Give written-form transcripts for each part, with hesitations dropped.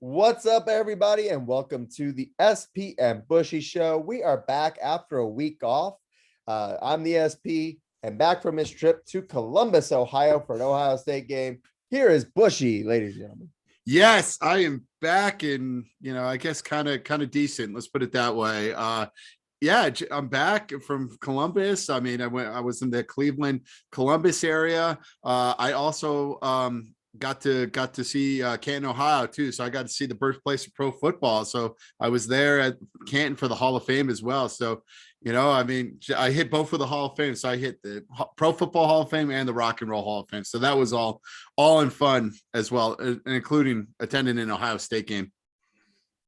What's up, everybody, and welcome to the SP and Bushy Show. We are back after a week off. I'm the SP and back from his trip to Columbus, Ohio for an Ohio State game. Here is Bushy, ladies and gentlemen. Yes, I am back in, I guess kind of decent. Let's put it that way. Yeah, I'm back from Columbus. I mean, I was in the Cleveland, Columbus area. I also got to see Canton, Ohio too. So I got to see the birthplace of pro football. So I was there at Canton for the Hall of Fame as well. So, I mean, I hit both of the Hall of Fame. So I hit the Pro Football Hall of Fame and the Rock and Roll Hall of Fame. So that was all in fun as well, including attending an Ohio State game.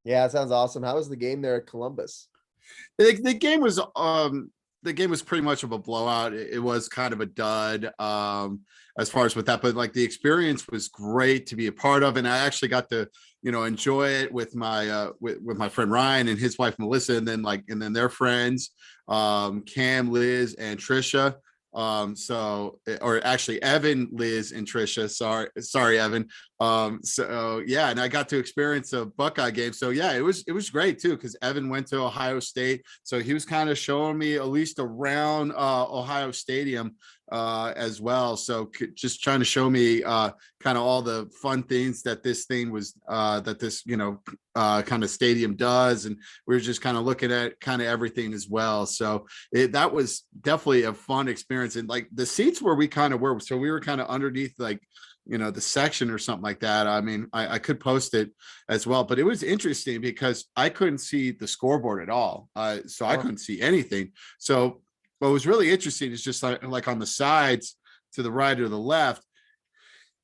Yeah, it sounds awesome. How was the game there at Columbus? The game was pretty much of a blowout. It was kind of a dud as far as with that, but like the experience was great to be a part of, and I actually got to enjoy it with my with my friend Ryan and his wife Melissa, and then their friends Cam, Liz, and Trisha. Or actually Evan, Liz, and Trisha. Sorry, Evan. So yeah, and I got to experience a Buckeye game. So yeah, it was great too, because Evan went to Ohio State. So he was kind of showing me at least around Ohio Stadium as well. So just trying to show me kind of all the fun things that this thing was that this kind of stadium does, and we were just kind of looking at kind of everything as well. So that was definitely a fun experience, and like the seats where we kind of were, so we were kind of underneath like the section or something like that. I mean, I could post it as well, but it was interesting because I couldn't see the scoreboard at all, so I couldn't see anything. So what was really interesting is just like on the sides to the right or the left,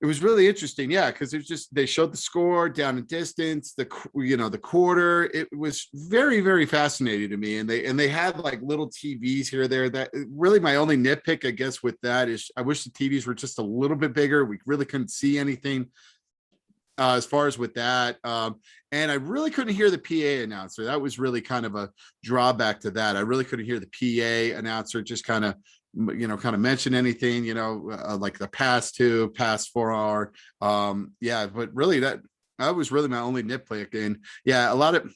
it was really interesting. Yeah, because it was just, they showed the score down in distance, the quarter. It was very, very fascinating to me. And they had like little TVs here or there. That really my only nitpick, I guess, with that is I wish the TVs were just a little bit bigger. We really couldn't see anything as far as with that. And I really couldn't hear the PA announcer. That was really kind of a drawback to that. I really couldn't hear the PA announcer just kind of mention anything, like the past 4 hour. Yeah, but really that was really my only nitpick. And yeah, a lot of,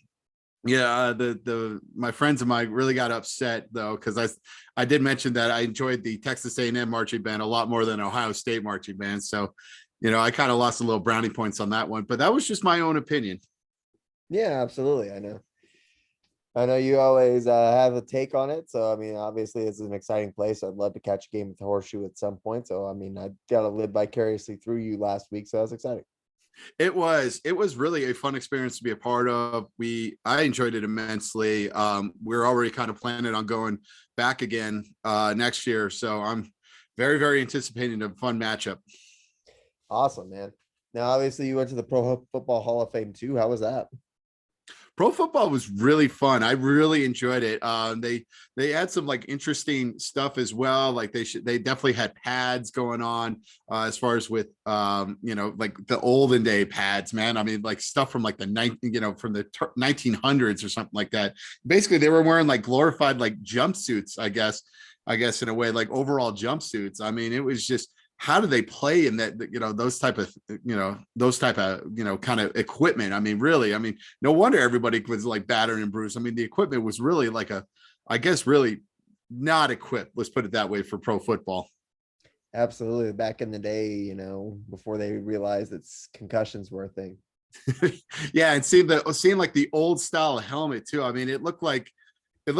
my friends of mine really got upset though, because I did mention that I enjoyed the Texas A&M marching band a lot more than Ohio State marching band. So, I kind of lost a little brownie points on that one, but that was just my own opinion. Yeah, absolutely. I know you always have a take on it. So, I mean, obviously it's an exciting place. I'd love to catch a game with the Horseshoe at some point. So, I mean, I got to live vicariously through you last week. So that's exciting. It was really a fun experience to be a part of. I enjoyed it immensely. We're already kind of planning on going back again next year. So I'm very, very anticipating a fun matchup. Awesome, man. Now, obviously you went to the Pro Football Hall of Fame too. How was that? Pro football was really fun. I really enjoyed it. They had some like interesting stuff as well. Like they definitely had pads going on as far as with like the olden day pads, man. I mean, like stuff from like the 1900s or something like that. Basically, they were wearing like glorified like jumpsuits, I guess in a way, like overall jumpsuits. I mean, it was just, how do they play in that, those type of kind of equipment? I mean, really, no wonder everybody was like battered and bruised. I mean, the equipment was really like really not equipped. Let's put it that way for pro football. Absolutely. Back in the day, before they realized that concussions were a thing. Yeah. And seeing like the old style helmet too. I mean, it looked like a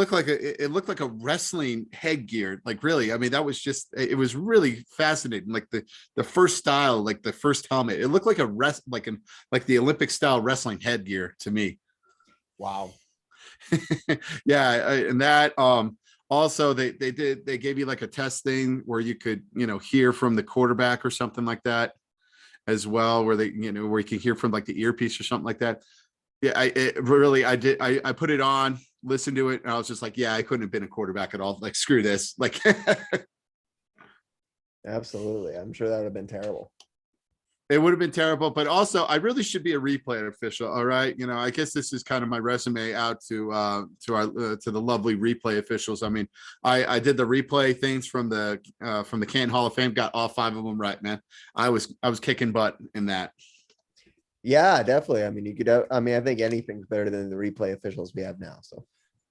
wrestling headgear. Like really, I mean, that was just, it was really fascinating. Like the first style, like the first helmet, it looked like like the Olympic style wrestling headgear to me. Wow. Yeah. And that, also they gave you like a test thing where you could, hear from the quarterback or something like that as well, where where you can hear from like the earpiece or something like that. Yeah, I put it on, listened to it, and I was just like, yeah, I couldn't have been a quarterback at all. Like, screw this. Like, absolutely. I'm sure that would have been terrible. It would have been terrible, but also I really should be a replay official. All right. I guess this is kind of my resume out to the lovely replay officials. I mean, I did the replay things from the Canton Hall of Fame, got all 5 of them right, man. I was kicking butt in that. Yeah, definitely. I mean, you could. I mean, I think anything's better than the replay officials we have now. So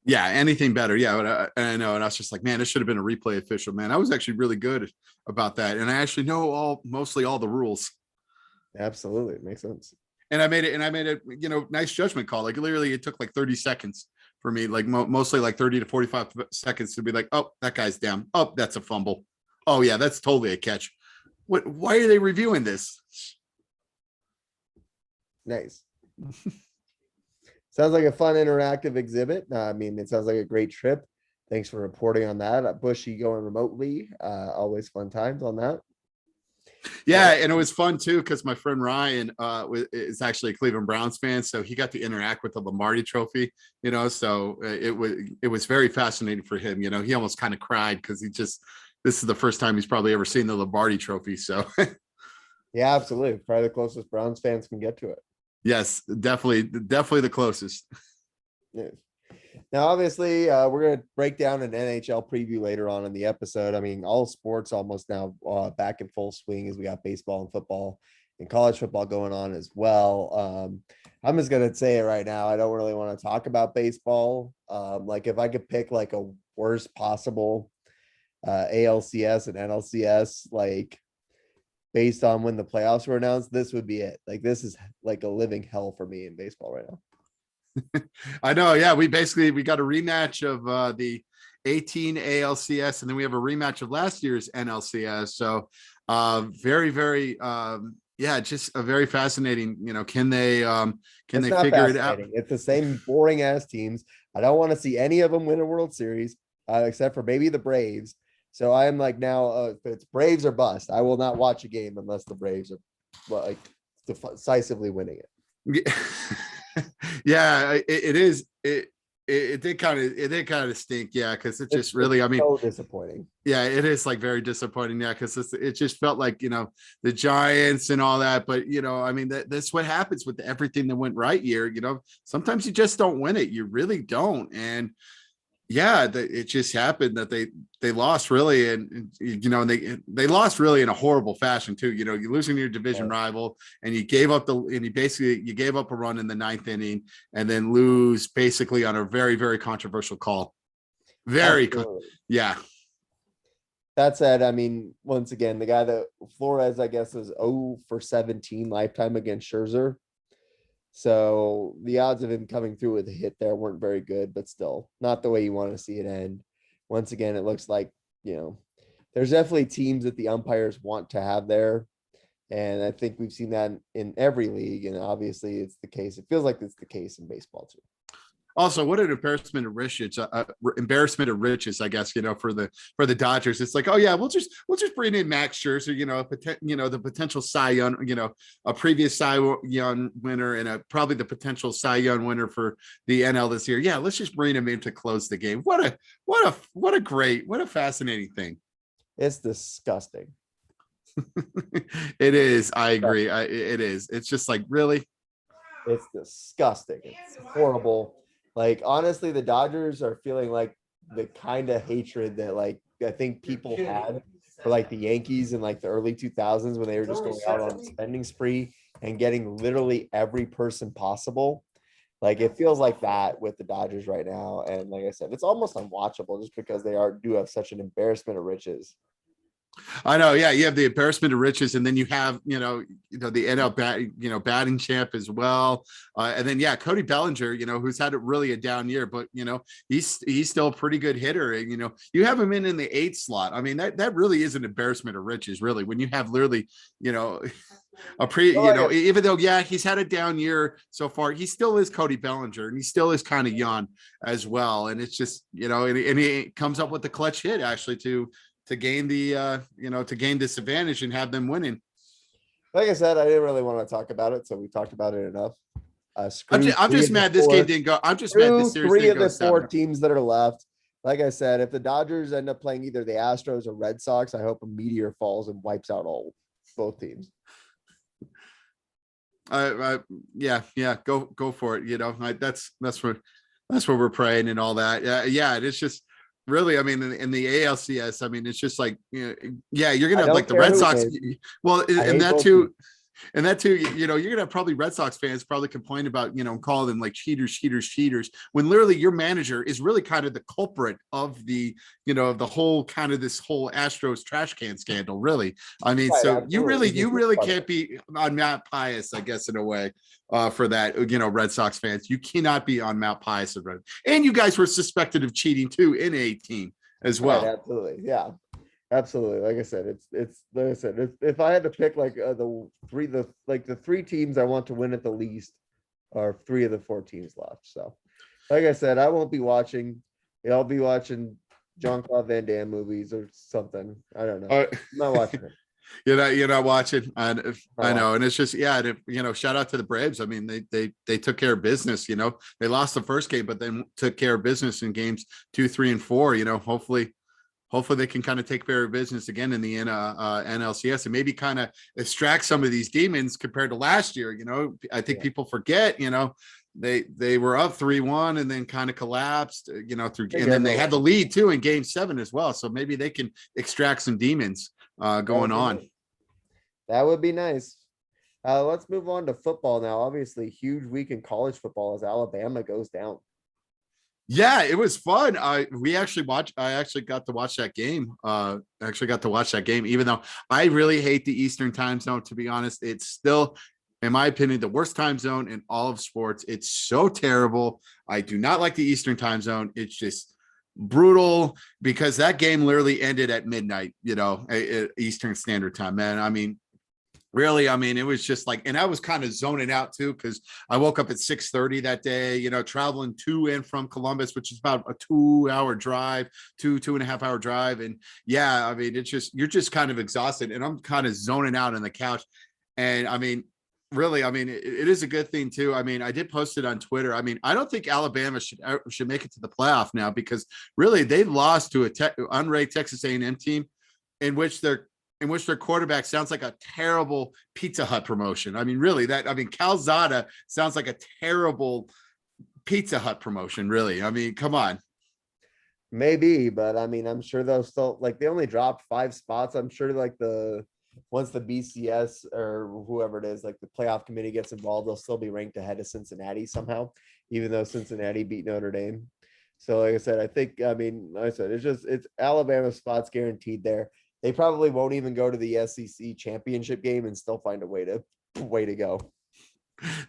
Yeah, anything better. Yeah, but I know. And I was just like, man, this should have been a replay official, man. I was actually really good about that. And I actually know mostly all the rules. absolutely, it makes sense. And I made it, nice judgment call. Like literally it took like 30 seconds for me, like mostly like 30 to 45 seconds to be like, oh, that guy's down. Oh, that's a fumble. Oh yeah, that's totally a catch. Why are they reviewing this? Nice. Sounds like a fun interactive exhibit. I mean, it sounds like a great trip. Thanks for reporting on that. Bushy going remotely. Always fun times on that. Yeah, and it was fun too because my friend Ryan is actually a Cleveland Browns fan, so he got to interact with the Lombardi Trophy. So it was very fascinating for him. He almost kind of cried because this is the first time he's probably ever seen the Lombardi Trophy. So Yeah, absolutely. Probably the closest Browns fans can get to it. yes, definitely the closest. Yeah. Now, obviously, we're going to break down an NHL preview later on in the episode. I mean, all sports almost now back in full swing as we got baseball and football and college football going on as well. I'm just going to say it right now. I don't really want to talk about baseball. Like if I could pick like a worst possible ALCS and NLCS, like based on when the playoffs were announced, this would be it. Like this is like a living hell for me in baseball right now. I know. Yeah, we got a rematch of the 18 ALCS, and then we have a rematch of last year's NLCS. So, very, very, yeah, just a very fascinating. Can they figure it out? It's the same boring ass teams. I don't want to see any of them win a World Series, except for maybe the Braves. So I am like now, if it's Braves or bust, I will not watch a game unless the Braves are like decisively winning it. Yeah, it is. It did kind of stink. Yeah, because it just really, I mean, so disappointing. Yeah, it is like very disappointing. Yeah, because it just felt like the Giants and all that. But I mean, that's what happens with everything that went right here. Sometimes you just don't win it. You really don't. And yeah, it just happened that they lost really, and they lost really in a horrible fashion too. You're losing your division rival, and you gave up you gave up a run in the ninth inning, and then lose basically on a very, very controversial call. Yeah. That said, I mean, once again, the guy that Flores, I guess, is 0 for 17 lifetime against Scherzer. So the odds of him coming through with a hit there weren't very good, but still not the way you want to see it end. Once again, it looks like, there's definitely teams that the umpires want to have there. And I think we've seen that in every league. And obviously it's the case. It feels like it's the case in baseball too. Also, what an embarrassment of riches, I guess, for the Dodgers. It's like, oh yeah, we'll just bring in Max Scherzer, the potential Cy Young, a previous Cy Young winner and probably the potential Cy Young winner for the NL this year. Yeah, let's just bring him in to close the game. What a fascinating thing. It's disgusting. It is. I agree. It is. It's just like, really? It's disgusting. It's horrible. Like, honestly, the Dodgers are feeling like the kind of hatred that, like, I think people had for, like, the Yankees in, like, the early 2000s when they were just going out on a spending spree and getting literally every person possible. Like, it feels like that with the Dodgers right now. And like I said, it's almost unwatchable just because they do have such an embarrassment of riches. I know. Yeah. You have the embarrassment of riches, and then you have, the NL batting champ as well. And then, yeah, Cody Bellinger, who's had really a down year, but, he's still a pretty good hitter. And, you have him in the 8th slot. I mean, that really is an embarrassment of riches, really, when you have literally, even though, yeah, he's had a down year so far, he still is Cody Bellinger, and he still is kind of young as well. And it's just, and he comes up with the clutch hit actually to gain this advantage and have them winning. Like I said, I didn't really want to talk about it, so we talked about it enough. I'm just mad this game didn't go. I'm just mad this series didn't go. 3 of the 4 teams that are left. Like I said, if the Dodgers end up playing either the Astros or Red Sox, I hope a meteor falls and wipes out both teams. Yeah, go for it. That's what we're praying and all that. Yeah, it's just. Really, I mean, in the ALCS, I mean, it's just like, yeah, you're gonna have like the Red Sox. Well, and that too. And that too, you're gonna have probably Red Sox fans probably complain about, calling them like cheaters, when literally your manager is really kind of the culprit of the, the whole kind of this whole Astros trash can scandal. Really, I mean, Right, so absolutely. you really can't be on Matt Pius, I guess, in a way, for that. Red Sox fans, you cannot be on Matt Pius, and you guys were suspected of cheating too in 18 as well. Right, absolutely. Yeah. Absolutely. Like I said, it's like I said, if I had to pick like the three teams I want to win at the least are three of the four teams left. So like I said, I won't be watching. I'll be watching Jean-Claude Van Damme movies or something. I don't know. I'm not watching it. You're not watching. I know. And it's just, shout out to the Braves. I mean, they took care of business, they lost the first game, but then took care of business in games 2, 3, and 4, hopefully they can kind of take care of business again in the NLCS and maybe kind of extract some of these demons compared to last year. I think people forget, they were up 3-1 and then kind of collapsed, and then they had the lead too in game 7 as well. So maybe they can extract some demons going on. Nice. That would be nice. Let's move on to football now. Obviously, huge week in college football as Alabama goes down. Yeah, it was fun. I actually got to watch that game. Even though I really hate the Eastern time zone, to be honest. It's still, in my opinion, the worst time zone in all of sports. It's so terrible. I do not like the Eastern time zone. It's just brutal because that game literally ended at midnight, Eastern Standard Time, man. I mean, really, it was just like, and I was kind of zoning out too, because I woke up at 6:30 that day, traveling to and from Columbus, which is about a 2-hour drive, 2.5-hour drive. And yeah, it's just, you're just kind of exhausted, and I'm kind of zoning out on the couch. And really, it is a good thing too. I did post it on Twitter. I don't think Alabama should make it to the playoff now, because really they lost to a unranked Texas A&M team in which their quarterback sounds like a terrible Pizza Hut promotion. Really, Calzada sounds like a terrible Pizza Hut promotion. Really, come on. Maybe, but I'm sure they'll still, like, they only dropped 5 spots. I'm sure once the BCS or whoever it is, like the playoff committee gets involved, they'll still be ranked ahead of Cincinnati somehow, even though Cincinnati beat Notre Dame. So like I said, I think, it's Alabama spots guaranteed there. They probably won't even go to the SEC championship game and still find a way to go.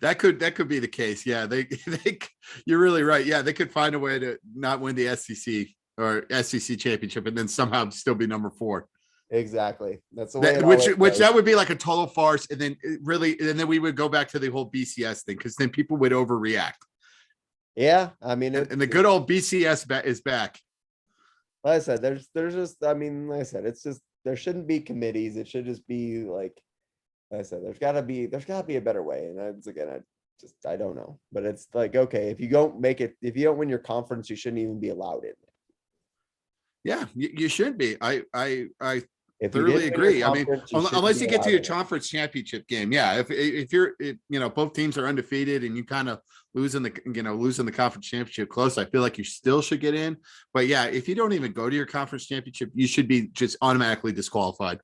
That could be the case. Yeah, they you're really right. Yeah, they could find a way to not win the SEC or SEC championship and then somehow still be number 4. Exactly. That's the way. Which that would be like a total farce, and then we would go back to the whole BCS thing, because then people would overreact. Yeah, and the good old BCS is back. Like I said, there's just, like I said, it's just, there shouldn't be committees. It should just be like I said, there's gotta be a better way. And I don't know, but it's like, okay, if you don't win your conference, you shouldn't even be allowed in. Yeah, you should be. I If thoroughly agree. Unless you get to your conference championship game. Yeah. If you're, both teams are undefeated and you kind of losing the conference championship close, I feel like you still should get in. But yeah, if you don't even go to your conference championship, you should be just automatically disqualified.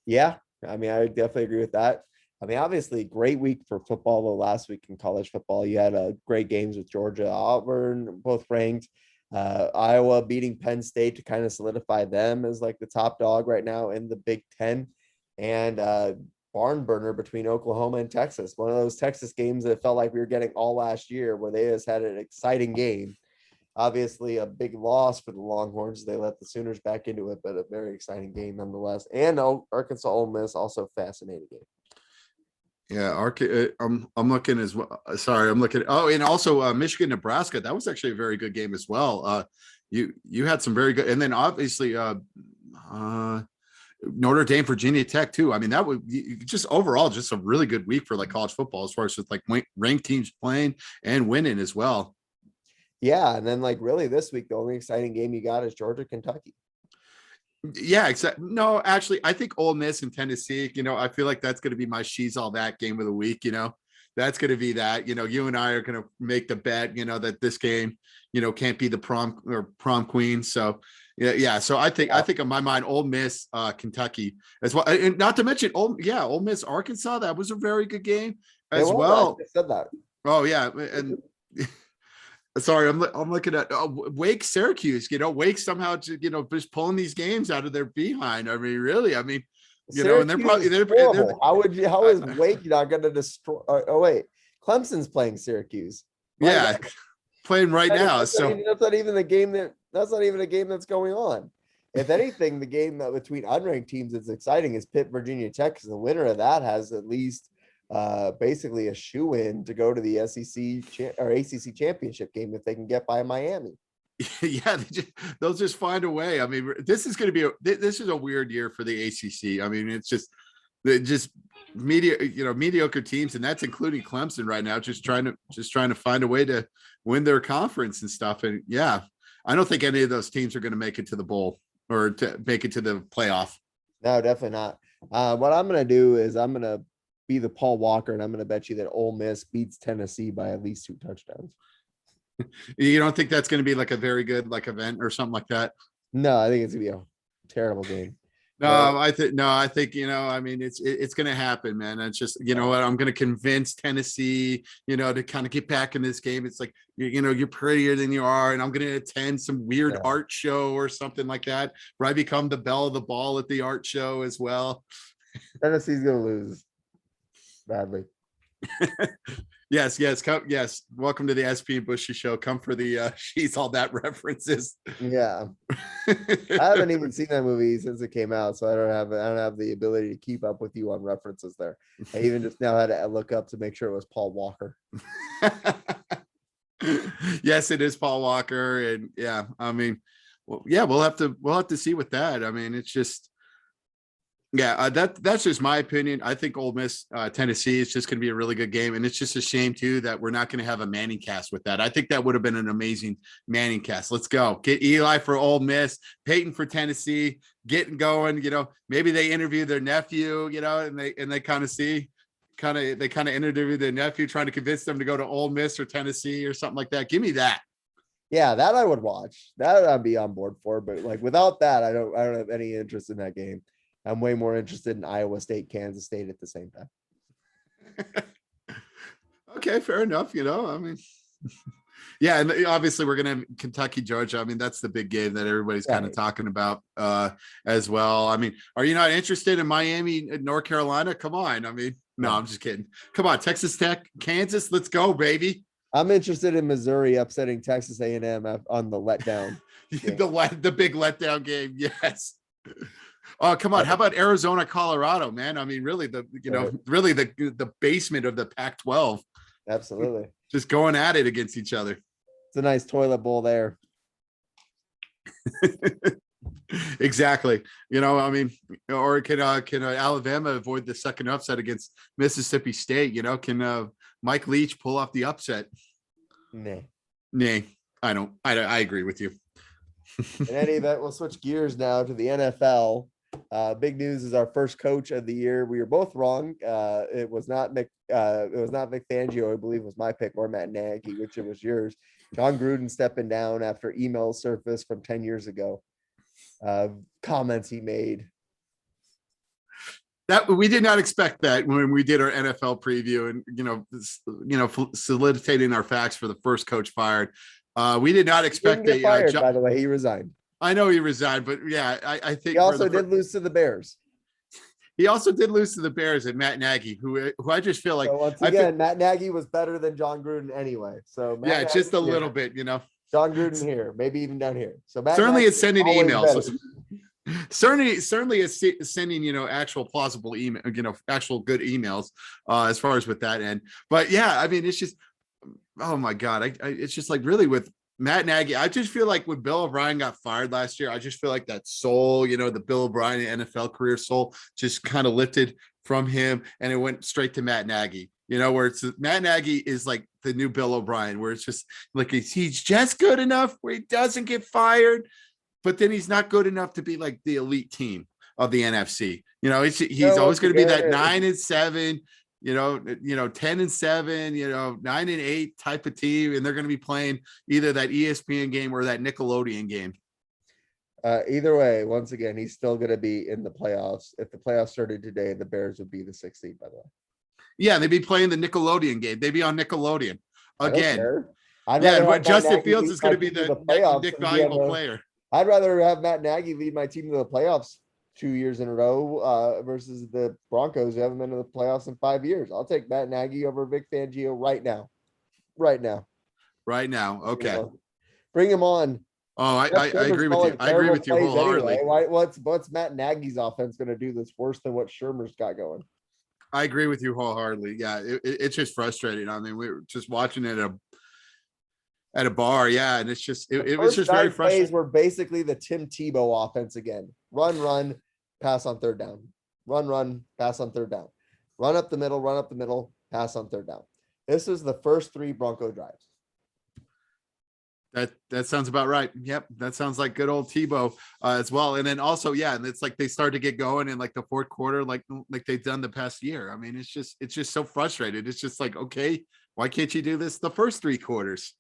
Yeah. I definitely agree with that. Obviously great week for football. The last week in college football, you had great games with Georgia, Auburn, both ranked. Iowa beating Penn State to kind of solidify them as like the top dog right now in the Big Ten, and barn burner between Oklahoma and Texas. One of those Texas games that felt like we were getting all last year, where they just had an exciting game. Obviously a big loss for the Longhorns. They let the Sooners back into it, but a very exciting game nonetheless. And Arkansas Ole Miss, also fascinating game. Yeah, I'm looking as well. Sorry, I'm looking. Oh, and also Michigan, Nebraska. That was actually a very good game as well. You had some very good, and then obviously Notre Dame, Virginia Tech too. That would just overall just a really good week for like college football, as far as with like ranked teams playing and winning as well. Yeah, and then like really this week, the only exciting game you got is Georgia, Kentucky. Yeah, exactly. No, actually, I think Ole Miss and Tennessee, I feel like that's going to be my she's all that game of the week. That's going to be that, you and I are going to make the bet, that this game, can't be the prom queen. So Yeah. So I think in my mind, Ole Miss, Kentucky as well. And not to mention Ole Miss, Arkansas. That was a very good game as well. I said that. Oh yeah. And sorry, I'm looking at Wake, Syracuse. Wake somehow just pulling these games out of their behind. I mean, really. I mean, and they're probably horrible. How is Wake not going to destroy? Oh wait, Clemson's playing Syracuse. Yeah, playing right now. That's not even a game that's going on. If anything, the game between unranked teams that's exciting is Pitt, Virginia Tech, because the winner of that has at least basically a shoe-in to go to the SEC or ACC championship game if they can get by Miami. Yeah, they'll just find a way. I mean, this is going to be this is a weird year for the ACC. I mean, it's just mediocre teams, and that's including Clemson right now, just trying to find a way to win their conference and stuff. And yeah, I don't think any of those teams are going to make it to the bowl or to make it to the playoff. No, definitely not. What I'm going to do is I'm going to be the Paul Walker, and I'm going to bet you that Ole Miss beats Tennessee by at least 2 touchdowns. You don't think that's going to be like a very good event or something like that? No, I think it's going to be a terrible game. I think I mean, it's going to happen, man. It's just, what, I'm going to convince Tennessee, to kind of get back in this game. It's like, you're prettier than you are, and I'm going to attend some weird art show or something like that, where I become the belle of the ball at the art show as well. Tennessee's going to lose badly. Yes. Welcome to the SP and Bushy show. Come for the she's all that references. Yeah. I haven't even seen that movie since it came out, so I don't have the ability to keep up with you on references there. I even just now had to look up to make sure it was Paul Walker. Yes, it is Paul Walker, and yeah, I mean, we'll have to see with that. I mean, it's just. Yeah, that's just my opinion. I think Ole Miss, Tennessee is just going to be a really good game, and it's just a shame too that we're not going to have a Manning cast with that. I think that would have been an amazing Manning cast. Let's go, get Eli for Ole Miss, Peyton for Tennessee, getting going. Maybe they interview their nephew, and they kind of interview their nephew, trying to convince them to go to Ole Miss or Tennessee or something like that. Give me that. Yeah, that I would watch. That I'd be on board for. But without that, I don't have any interest in that game. I'm way more interested in Iowa State, Kansas State at the same time. Okay, fair enough. I mean, yeah, and obviously we're going to have Kentucky, Georgia. I mean, that's the big game that everybody's kind of talking about as well. I mean, are you not interested in Miami, North Carolina? Come on. I mean, no, I'm just kidding. Come on, Texas Tech, Kansas. Let's go, baby. I'm interested in Missouri upsetting Texas A&M on the letdown. the big letdown game. Yes. Oh, come on. How about Arizona, Colorado, man? I mean, really the basement of the Pac-12. Absolutely. Just going at it against each other. It's a nice toilet bowl there. Exactly. I mean, or can Alabama avoid the second upset against Mississippi State? Can Mike Leach pull off the upset? Nah, I don't. I agree with you. In any event, we'll switch gears now to the NFL. Big news is our first coach of the year. We were both wrong. It was not Vic Fangio, I believe was my pick, or Matt Nagy, which it was yours. John Gruden stepping down after emails surfaced from 10 years ago. Comments he made. That we did not expect that when we did our NFL preview and solidifying our facts for the first coach fired. We did not expect that. Fired, by the way, he resigned. I know he resigned, but yeah, I think he also did lose to the Bears. He also did lose to the Bears and Matt Nagy, who I just feel like once again, Matt Nagy was better than John Gruden anyway. So Matt Nagy, just a little bit, John Gruden here, maybe even down here. So Matt certainly Nagy it's sending emails. Certainly is sending actual plausible email, actual good emails as far as with that end. But yeah, I mean, it's just, oh my God, it's just like really with Matt Nagy. I just feel like when Bill O'Brien got fired last year, I just feel like that soul, the Bill O'Brien NFL career soul just kind of lifted from him and it went straight to Matt Nagy, where it's Matt Nagy is like the new Bill O'Brien, where it's just like he's just good enough where he doesn't get fired, but then he's not good enough to be like the elite team of the NFC. He's always going to be that 9-7, 10-7, 9-8 type of team, and they're going to be playing either that ESPN game or that Nickelodeon game. Either way, once again, he's still going to be in the playoffs. If the playoffs started today, the Bears would be the 6th seed, by the way. Yeah, they'd be playing the Nickelodeon game. They'd be on Nickelodeon I don't again. care. I'd Yeah, rather and have what Matt Justin Nagy Fields lead is my going to be team to the the next playoffs Nick than be on Valuable the. player. I'd rather have Matt Nagy lead my team to the playoffs 2 years in a row versus the Broncos who haven't been to the playoffs in 5 years. I'll take Matt Nagy over Vic Fangio right now. Right now. Right now. Okay. Bring him on. Oh, I Shermer's agree with you. calling I agree terrible with you plays wholeheartedly. Anyway. What's Matt Nagy's offense going to do that's worse than what Shermer's got going? I agree with you wholeheartedly. Yeah, it's just frustrating. I mean, we were just watching it at a bar. Yeah, and it's just it was just very frustrating. Plays were basically the Tim Tebow offense again. Run, pass on third down. Run, pass on third down. Run up the middle, pass on third down. This is the first 3 Bronco drives. That sounds about right. Yep, that sounds like good old Tebow as well. And then also, yeah, and it's like they start to get going in like the fourth quarter, like they've done the past year. I mean, it's just so frustrated. It's just like, okay, why can't you do this the first 3 quarters?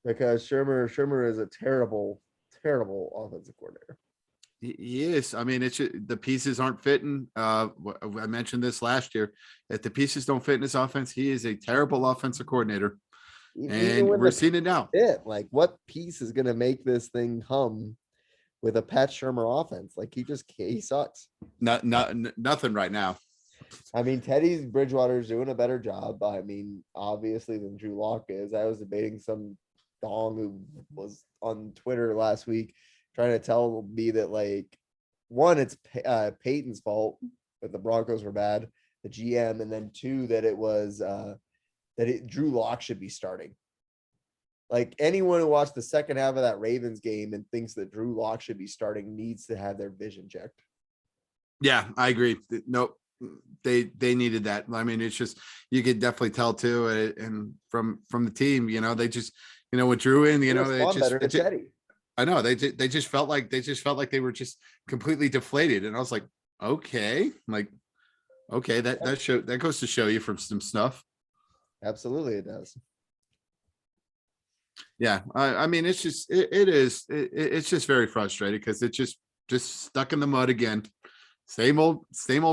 Because Shermer is a terrible offensive coordinator. He is. I mean, it's the pieces aren't fitting. I mentioned this last year. If the pieces don't fit in his offense, he is a terrible offensive coordinator. And we're seeing it now. Like, what piece is going to make this thing hum with a Pat Shermer offense? Like, he sucks. Nothing right now. I mean, Teddy Bridgewater's doing a better job. I mean, obviously, than Drew Lock is. I was debating some dong who was on Twitter last week trying to tell me that, like, one, it's Peyton's fault that the Broncos were bad, the GM, and then 2, that it was Drew Lock should be starting. Like, anyone who watched the second half of that Ravens game and thinks that Drew Lock should be starting needs to have their vision checked. Yeah, I agree. Nope. They needed that. I mean, it's just, you could definitely tell too. And from the team, they just, with Drew in, I know they just felt like they were just completely deflated. And I was like, okay, that goes to show you from some stuff. Absolutely, it does. Yeah, I mean, it's just it's just very frustrating because it's just stuck in the mud again. Same old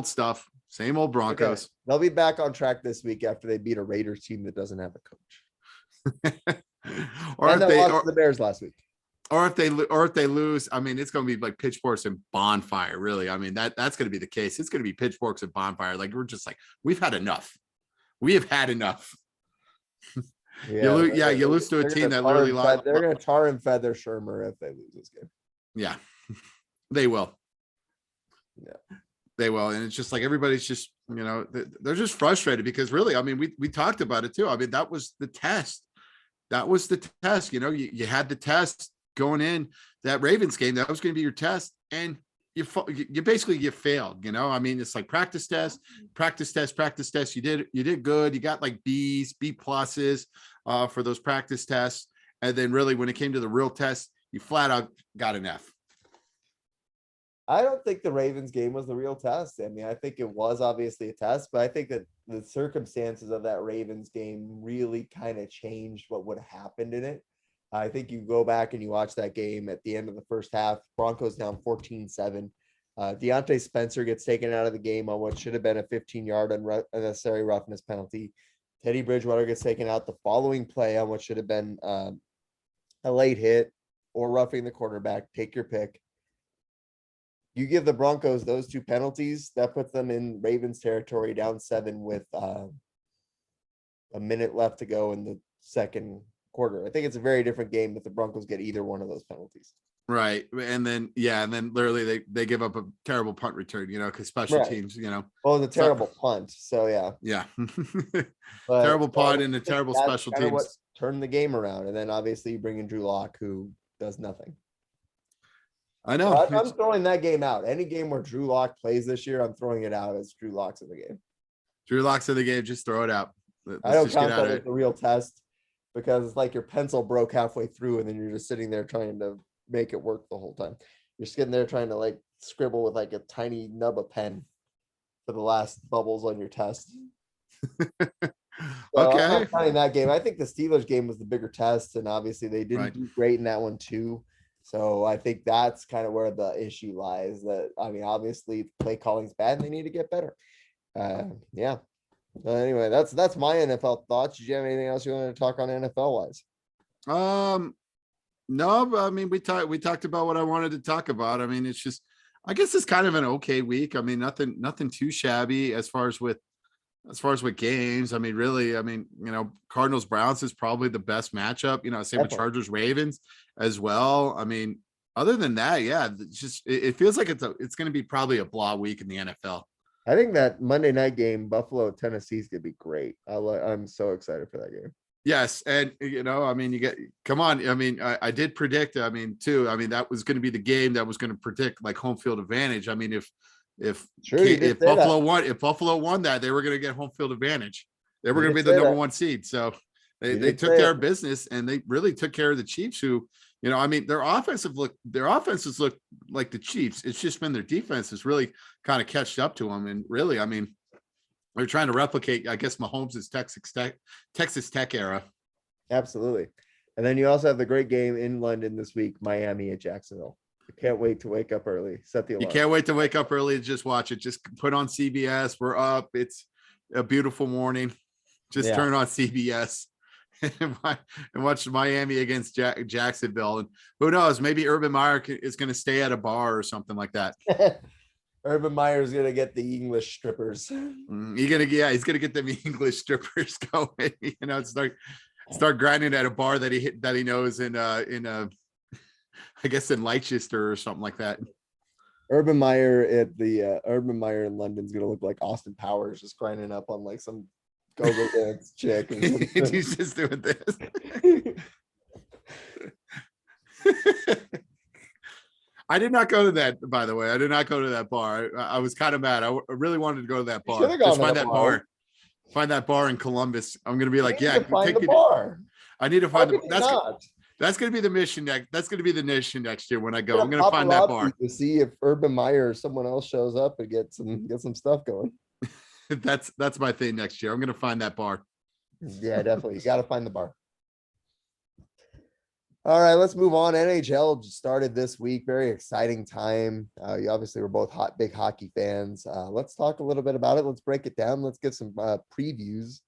stuff. Same old Broncos. Okay. They'll be back on track this week after they beat a Raiders team that doesn't have a coach. Or if they lost to the Bears last week. Or if they lose, I mean, it's going to be like pitchforks and bonfire. Really, I mean that's going to be the case. It's going to be pitchforks and bonfire. Like, we're just like, we've had enough. We have had enough. Yeah, you lose to a team that literally lost. They're going to tar and feather Shermer if they lose this game. Yeah, they will. Yeah, they will. And it's just like, everybody's just, they're just frustrated because really, I mean, we talked about it too. I mean, that was the test. You had the test going in that Ravens game. That was going to be your test. And you failed, I mean, it's like practice test. You did good. You got like B pluses for those practice tests. And then really when it came to the real test, you flat out got an F. I don't think the Ravens game was the real test. I mean, I think it was obviously a test, but I think that the circumstances of that Ravens game really kind of changed what would have happened in it. I think you go back and you watch that game at the end of the first half, Broncos down 14-7. Deontay Spencer gets taken out of the game on what should have been a 15-yard unnecessary roughness penalty. Teddy Bridgewater gets taken out the following play on what should have been a late hit or roughing the quarterback. Take your pick. You give the Broncos those 2 penalties, that puts them in Ravens territory down 7 with a minute left to go in the second quarter. I think it's a very different game if the Broncos get either one of those penalties. Right. And then literally they give up a terrible punt return, because special teams, Well, it's a terrible punt. So yeah. Terrible punt and a terrible special teams. What turned the game around. And then obviously you bring in Drew Lock, who does nothing. I know. So I'm throwing that game out. Any game where Drew Lock plays this year, I'm throwing it out as Drew Lock's in the game. Drew Lock's in the game. Just throw it out. I don't count that as the real test because it's like your pencil broke halfway through and then you're just sitting there trying to make it work the whole time. You're sitting there trying to like scribble with like a tiny nub of pen for the last bubbles on your test. Okay. I'm not counting that game. I think the Steelers game was the bigger test, and obviously they didn't do great in that one too. So I think that's kind of where the issue lies. That I mean, obviously play calling's bad and they need to get better. Yeah. Anyway, that's my NFL thoughts. Did you have anything else you wanted to talk on NFL wise? No, but I mean, we talked about what I wanted to talk about. I mean, it's just, I guess it's kind of an okay week. I mean, nothing too shabby as far as with games. I mean, really, I mean, Cardinals Browns is probably the best matchup. Same with Definitely. Chargers Ravens as well. I mean, other than that, yeah, it's just it feels like it's going to be probably a blah week in the NFL. I think that Monday night game, Buffalo Tennessee, is gonna be great. I'm so excited for that game. Yes, and I mean, come on. I mean, I did predict. I mean, too. I mean, that was going to be the game that was going to predict like home field advantage. I mean, if True, you did if say that. Buffalo won that, they were going to get home field advantage. They were You going to did be the say number that. one seed. So You they did took say care it. of business, and they really took care of the Chiefs, who I mean, their offenses look like the Chiefs. It's just been their defense has really kind of catched up to them, and really, I mean, they're trying to replicate, I guess, Mahomes' Texas Tech era. Absolutely. And then you also have the great game in London this week, Miami at Jacksonville. I can't wait to wake up early. Set the You alarm. can't wait to wake up early and just watch it. Just put on CBS. We're up. It's a beautiful morning. Just turn on CBS and watch Miami against Jacksonville. And who knows? Maybe Urban Meyer is going to stay at a bar or something like that. Urban Meyer's gonna get the English strippers. He's gonna get them English strippers going. Start grinding at a bar that he knows in I guess in Leicester or something like that. Urban Meyer at the Urban Meyer in London's gonna look like Austin Powers, just grinding up on like some go-go dance chick. He's just doing this. I did not go to that, by the way. I did not go to that bar. I was kind of mad. I really wanted to go to that bar. Just find that bar. Find that bar in Columbus. I'm gonna be like, yeah, find the bar. I need to find the. That's gonna be the mission next. That's gonna be the mission next year when I go. I'm gonna find that bar to see if Urban Meyer or someone else shows up and get some stuff going. That's my thing next year. I'm gonna find that bar. Yeah, definitely. You got to find the bar. All right, let's move on. NHL just started this week. Very exciting time. You obviously were both big hockey fans. Let's talk a little bit about it. Let's break it down. Let's get some previews.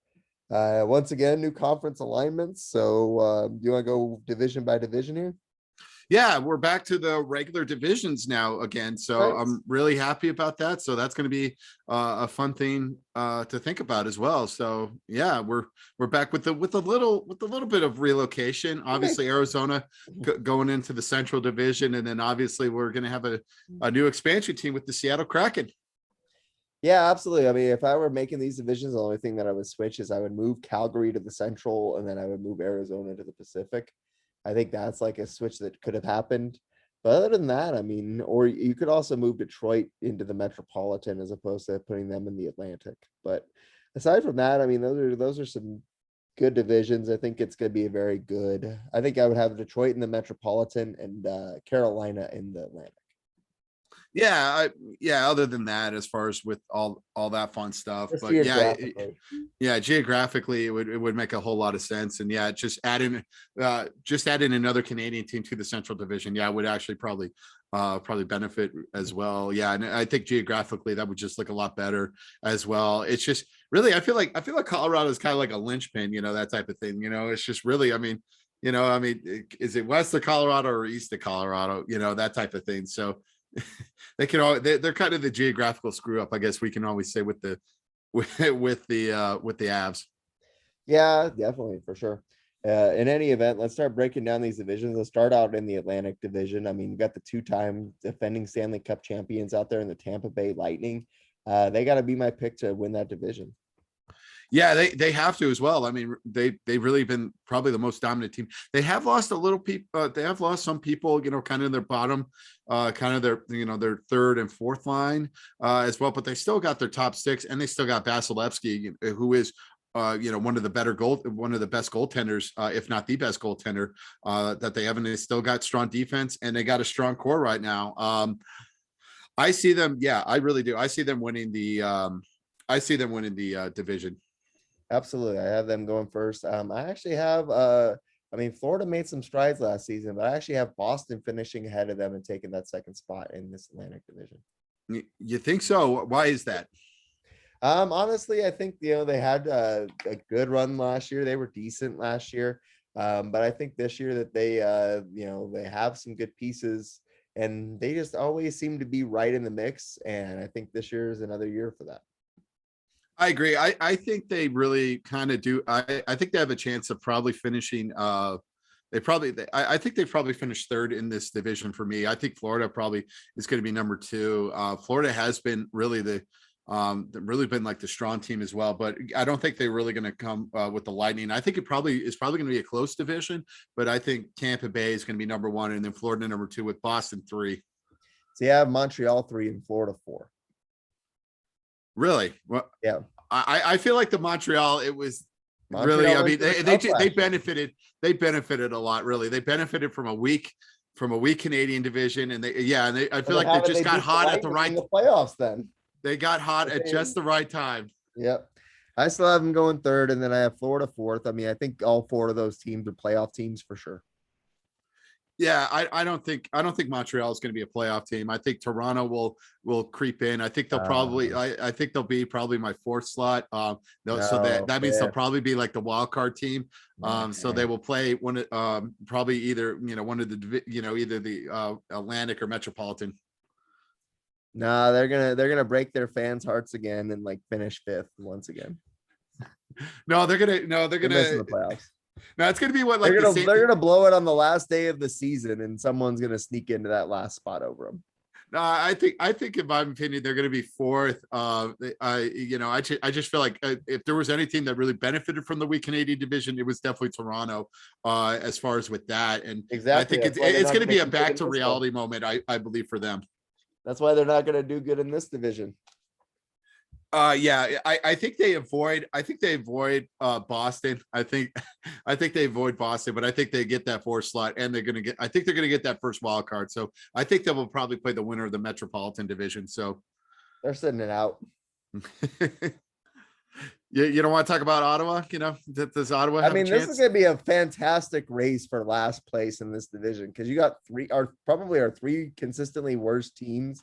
Once again, new conference alignments. So do you want to go division by division here? Yeah, we're back to the regular divisions now again. So nice. I'm really happy about that. So that's going to be a fun thing to think about as well. So yeah, we're back with a little bit of relocation. Obviously, Arizona going into the Central Division, and then obviously we're going to have a new expansion team with the Seattle Kraken. Yeah, absolutely. I mean, if I were making these divisions, the only thing that I would switch is I would move Calgary to the Central, and then I would move Arizona to the Pacific. I think that's like a switch that could have happened. But other than that, I mean, or you could also move Detroit into the Metropolitan as opposed to putting them in the Atlantic. But aside from that, I mean, those are some good divisions. I think it's going to be a very good. I think I would have Detroit in the Metropolitan and Carolina in the Atlantic. Yeah, other than that, as far as with all that fun stuff, Just but geographically it would make a whole lot of sense. And yeah, just adding another Canadian team to the Central Division, would actually probably benefit as well. Yeah, and I think geographically that would just look a lot better as well. It's just really, I feel like Colorado is kind of like a linchpin, that type of thing. It's just really, I mean, is it west of Colorado or east of Colorado? That type of thing. So they're kind of the geographical screw up, I guess we can always say with the Avs. Yeah, definitely, for sure. In any event, let's start breaking down these divisions. Let's start out in the Atlantic Division. I mean, you got the two-time defending Stanley Cup champions out there in the Tampa Bay Lightning. They got to be my pick to win that division. Yeah, they have to as well. I mean, they've really been probably the most dominant team. They have lost they have lost some people, kind of in their bottom, kind of their third and fourth line as well. But they still got their top six, and they still got Vasilevsky, who is one of the best goaltenders, if not the best goaltender that they have, and they still got strong defense, and they got a strong core right now. I see them. Yeah, I really do. I see them winning the division. Absolutely. I have them going first. I actually have I mean, Florida made some strides last season, but I actually have Boston finishing ahead of them and taking that second spot in this Atlantic division. You think so? Why is that? Honestly, I think, they had a good run last year. They were decent last year. But I think this year that they have some good pieces and they just always seem to be right in the mix. And I think this year is another year for that. I agree. I think they really kind of do. I think they have a chance of probably finishing. I think they probably finished third in this division for me. I think Florida probably is going to be number two. Florida has been really really been like the strong team as well, but I don't think they're really going to come with the Lightning. I think it is probably going to be a close division, but I think Tampa Bay is going to be number one, and then Florida number two, with Boston three. So you have Montreal 3 and Florida 4. Really? Well, yeah. I feel like the Montreal, it was Montreal really, I mean, they benefited a lot, really. They benefited from a weak Canadian division, and I feel like they just got hot at the right playoffs. Then they got hot at just the right time. Yep. I still have them going third, and then I have Florida fourth. I mean, I think all four of those teams are playoff teams for sure. Yeah, I don't think Montreal is going to be a playoff team. I think Toronto will creep in. I think they'll probably I think they'll be probably my fourth slot. So that means they'll probably be like the wild card team. So they will play one probably either one of the either the Atlantic or Metropolitan. No, they're gonna break their fans' hearts again and like finish fifth once again. They're gonna the playoffs. No, it's gonna be what they're gonna blow it on the last day of the season, and someone's gonna sneak into that last spot over them. No, I think in my opinion they're gonna be fourth. I just feel like if there was any team that really benefited from the weak Canadian division, it was definitely Toronto. As far as with that, and exactly, I think it's gonna be a back to reality moment. I believe for them. That's why they're not gonna do good in this division. I think they avoid Boston. I think they avoid Boston, but I think they get that fourth slot, and they're gonna get that first wild card. So I think they will probably play the winner of the Metropolitan division. So they're sitting it out. You don't want to talk about Ottawa? Does Ottawa have a chance? This is going to be a fantastic race for last place in this division, because you got three consistently worst teams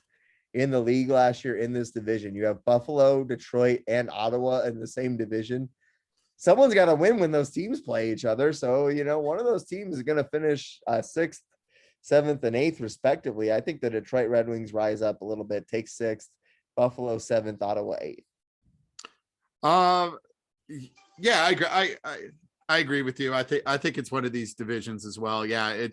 in the league last year in this division. You have Buffalo, Detroit, and Ottawa in the same division. Someone's got to win when those teams play each other. So, one of those teams is going to finish 6th, 7th, and 8th respectively. I think the Detroit Red Wings rise up a little bit, take 6th, Buffalo 7th, Ottawa 8th. Yeah, I agree. I agree with you. I think it's one of these divisions as well. Yeah,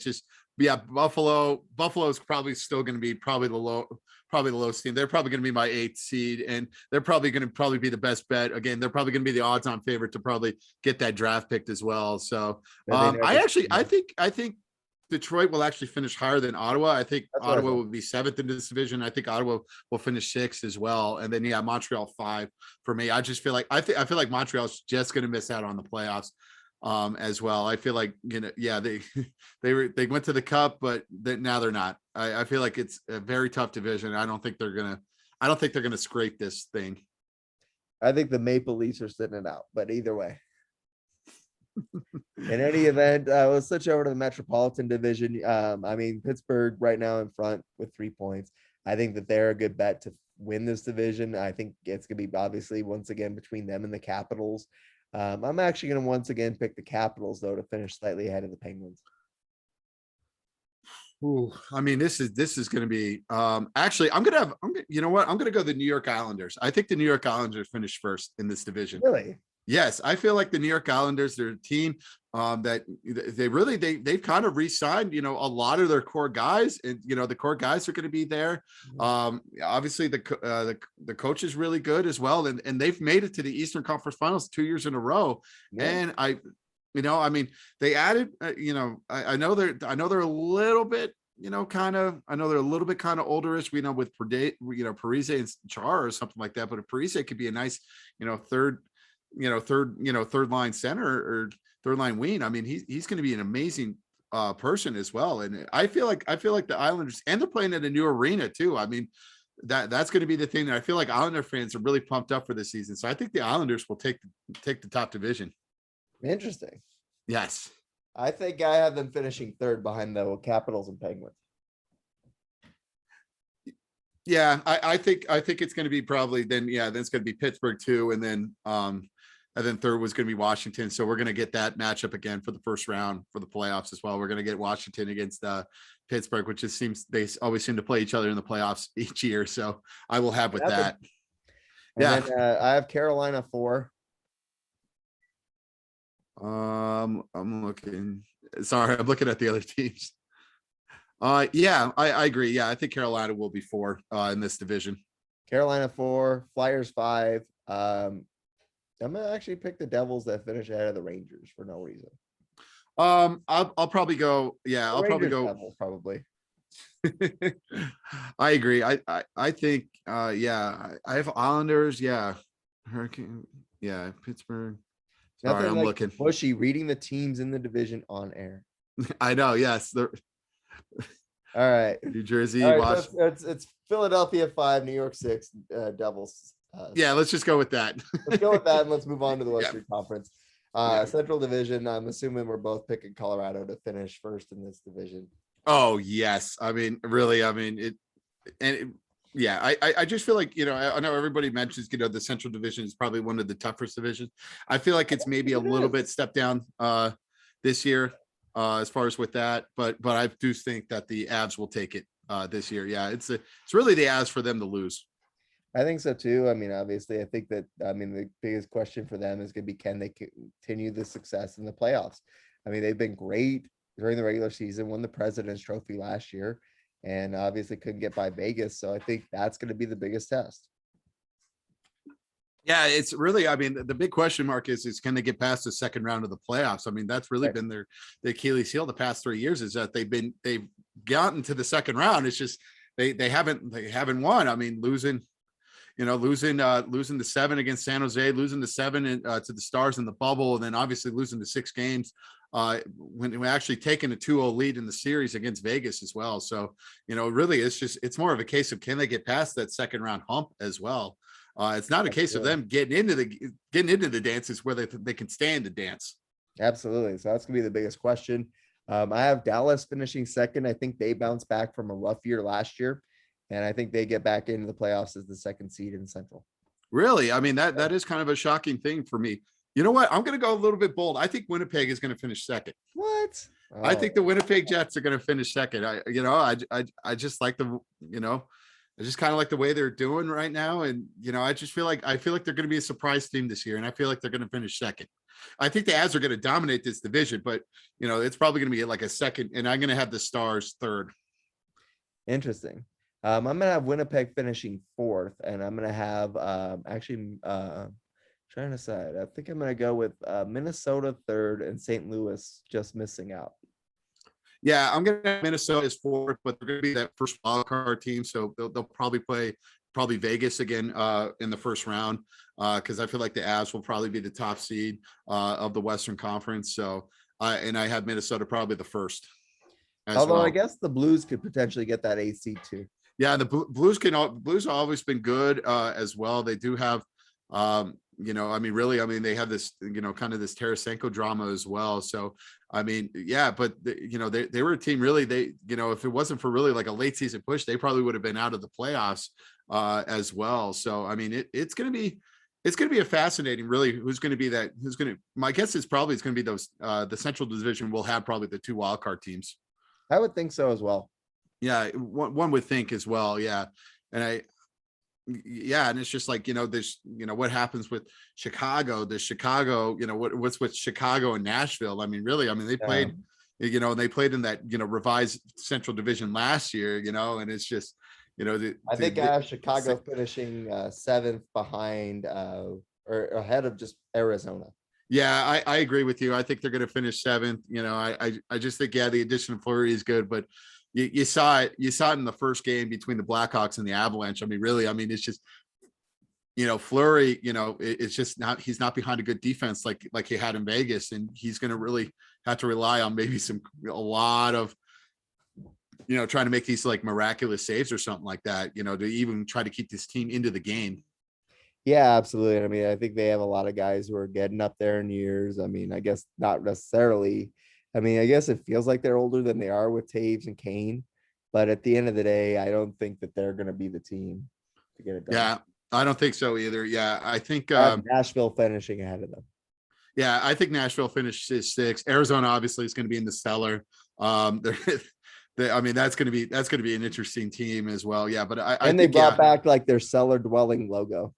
Buffalo's probably still going to be probably the lowest team. They're probably going to be my 8th seed, and they're probably going to be the best bet. Again, they're probably going to be the odds-on favorite to probably get that draft picked as well. So I think Detroit will actually finish higher than Ottawa. I think Ottawa will be 7th in this division. I think Ottawa will finish 6th as well. And then Montreal 5 for me. I just feel like I feel like Montreal's just going to miss out on the playoffs as well. I feel like they went to the cup, but now they're not. I feel like it's a very tough division. I don't think they're gonna scrape this thing. I think the Maple Leafs are sitting it out, but either way. In any event, let's switch over to the Metropolitan division. Pittsburgh right now in front with 3 points. I think that they're a good bet to win this division. I think it's going to be obviously once again between them and the Capitals. I'm actually going to once again pick the Capitals though to finish slightly ahead of the Penguins. Ooh, this is going to be actually I'm going to go the New York Islanders. I think the New York Islanders finished first in this division. Really? Yes, I feel like the New York Islanders, they're a team that they've kind of re-signed, a lot of their core guys, and the core guys are going to be there. Obviously the coach is really good as well, and they've made it to the Eastern Conference Finals 2 years in a row. Yeah. And they added, I know they're a little bit, kind of olderish, with Parise and Char or something like that. But if Parise could be a nice, third line center or third line wing, he's going to be an amazing person as well. And I feel like the Islanders, and they're playing at a new arena too. That's going to be the thing that I feel like Islander fans are really pumped up for this season. So I think the Islanders will take the top division. Interesting. Yes. I think I have them finishing third behind the Capitals and Penguins. Yeah, I think it's going to be probably then. Yeah, then it's going to be Pittsburgh too, and then third was going to be Washington. So we're going to get that matchup again for the first round for the playoffs as well. We're going to get Washington against Pittsburgh, which just seems they always seem to play each other in the playoffs each year. So I will have with that. And then I have Carolina 4. I'm looking. Sorry, I'm looking at the other teams. Yeah, I agree. Yeah, I think Carolina will be 4 in this division. Carolina 4, Flyers 5. I'm gonna actually pick the Devils that finish ahead of the Rangers for no reason. I'll probably go. Yeah, I'll probably go. Devils, probably. I agree. I think. Yeah, I have Islanders. Yeah, Hurricane. Yeah, Pittsburgh. Sorry, Nothing I'm like looking. Bushy reading the teams in the division on air. I know. Yes. All right. New Jersey. All right, so it's Philadelphia 5, New York 6, Devils. Yeah, let's just go with that. Let's go with that and let's move on to the Western Conference. Central Division. I'm assuming we're both picking Colorado to finish first in this division. Oh yes, I mean, really, I mean it, and it, yeah, I just feel like, I know everybody mentions, the Central Division is probably one of the toughest divisions. I feel like it's maybe a little bit step down this year as far as with that, but I do think that the Avs will take it this year. Yeah, it's really the Avs for them to lose. I think so too. I mean, obviously, I think that the biggest question for them is going to be, can they continue the success in the playoffs? I mean, they've been great during the regular season, won the President's Trophy last year, and obviously couldn't get by Vegas. So I think that's going to be the biggest test. Yeah, it's really, I mean, the big question mark is can they get past the second round of the playoffs? I mean, that's really been the Achilles heel the past 3 years, is that they've gotten to the second round. It's just they haven't won. I mean, losing the 7 against San Jose, losing the 7 to the Stars in the bubble, and then obviously losing the 6 games when we're actually taking a 2-0 lead in the series against Vegas as well. So, really, it's more of a case of, can they get past that second round hump as well? It's not a case of them getting into the dances where they can stay in the dance. Absolutely. So that's gonna be the biggest question. I have Dallas finishing second. I think they bounced back from a rough year last year, and I think they get back into the playoffs as the second seed in Central. Really? I mean, that is kind of a shocking thing for me. You know what? I'm going to go a little bit bold. I think Winnipeg is going to finish second. What? Oh. I think the Winnipeg Jets are going to finish second. I just like I just kind of like the way they're doing right now. And, I feel like they're going to be a surprise team this year. And I feel like they're going to finish second. I think the Avs are going to dominate this division, but, it's probably going to be like a second, and I'm going to have the Stars third. Interesting. I'm going to have Winnipeg finishing fourth, and I'm going to have trying to decide. I think I'm going to go with Minnesota third and St. Louis just missing out. Yeah, I'm going to have Minnesota as fourth, but they're going to be that first wild card team. So they'll probably play Vegas again in the first round because I feel like the Avs will probably be the top seed of the Western Conference. So, and I have Minnesota probably the first. Although I guess the Blues could potentially get that 8 seed too. Yeah, the Blues have always been good as well. They do have, they have this, kind of this Tarasenko drama as well. So, I mean, yeah, but they were a team really, if it wasn't for really like a late season push, they probably would have been out of the playoffs as well. So, I mean, it's going to be a fascinating, really, my guess is probably it's going to be those, the Central Division will have probably the 2 wildcard teams. I would think so as well. Yeah, one would think as well. Yeah. And and it's just like, there's, what happens with Chicago, what's with Chicago and Nashville. I mean, really, they played, they played in that, revised Central Division last year, and it's just, I think I have Chicago finishing 7th behind or ahead of just Arizona. Yeah, I agree with you. I think they're going to finish 7th. I just think, the addition of Fleury is good, but you saw it in the first game between the Blackhawks and the Avalanche. I mean, really, it's just, Fleury, it's just he's not behind a good defense like he had in Vegas, and he's going to really have to rely on maybe a lot of, trying to make these like miraculous saves or something like that, to even try to keep this team into the game. Yeah, absolutely. I mean, I think they have a lot of guys who are getting up there in years. I mean, I guess not necessarily I mean, I guess it feels like they're older than they are with Taves and Kane, but at the end of the day, I don't think that they're going to be the team to get it done. Yeah, I don't think so either. Yeah, I think I have Nashville finishing ahead of them. yeah, I think Nashville finishes 6. Arizona obviously is going to be in the cellar. I mean, that's going to be an interesting team as well. Yeah, but I And they think brought back like their cellar dwelling logo.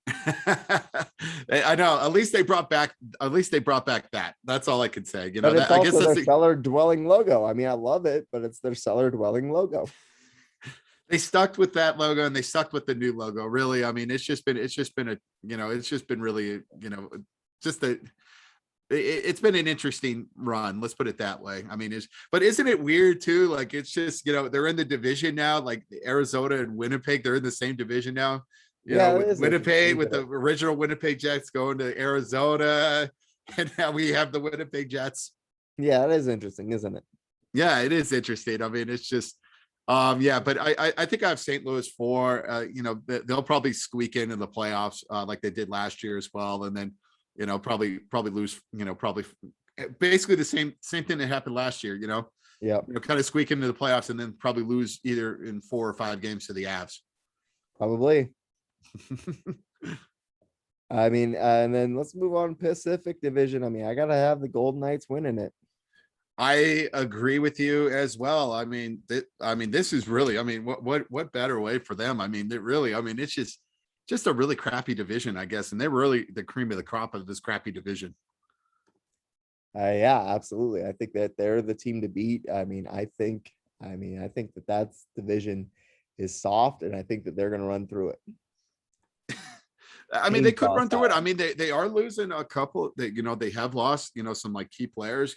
I know. At least they brought back that. That's all I can say. But it's I also guess their cellar dwelling logo. I mean, I love it, but it's their cellar dwelling logo. they stuck with that logo and they stuck with the new logo. Really, I mean, it's just been really, just a it's been an interesting run. Let's put it that way. I mean, but isn't it weird too? Like, it's just, they're in the division now, like Arizona and Winnipeg, they're in the same division now. With Winnipeg, with the original Winnipeg Jets going to Arizona, and now we have the Winnipeg Jets. Yeah, it is interesting, isn't it? Yeah, it is interesting. I mean, it's just, but I think I have St. Louis 4. They'll probably squeak into the playoffs like they did last year as well, and then probably lose. Probably basically the same thing that happened last year. Yeah, kind of squeak into the playoffs and then probably lose either in 4 or 5 games to the Avs. Probably. I mean, and then let's move on. Pacific Division. I mean, I gotta have the Golden Knights winning it. I agree with you as well. I mean, this is really. I mean, what better way for them? I mean, it's just a really crappy division, I guess, and they're really the cream of the crop of this crappy division. Yeah, absolutely. I think that they're the team to beat. I think that division is soft, and I think that they're going to run through it. I mean, they could run through it. I mean, they are losing a couple that, they have lost, some like key players,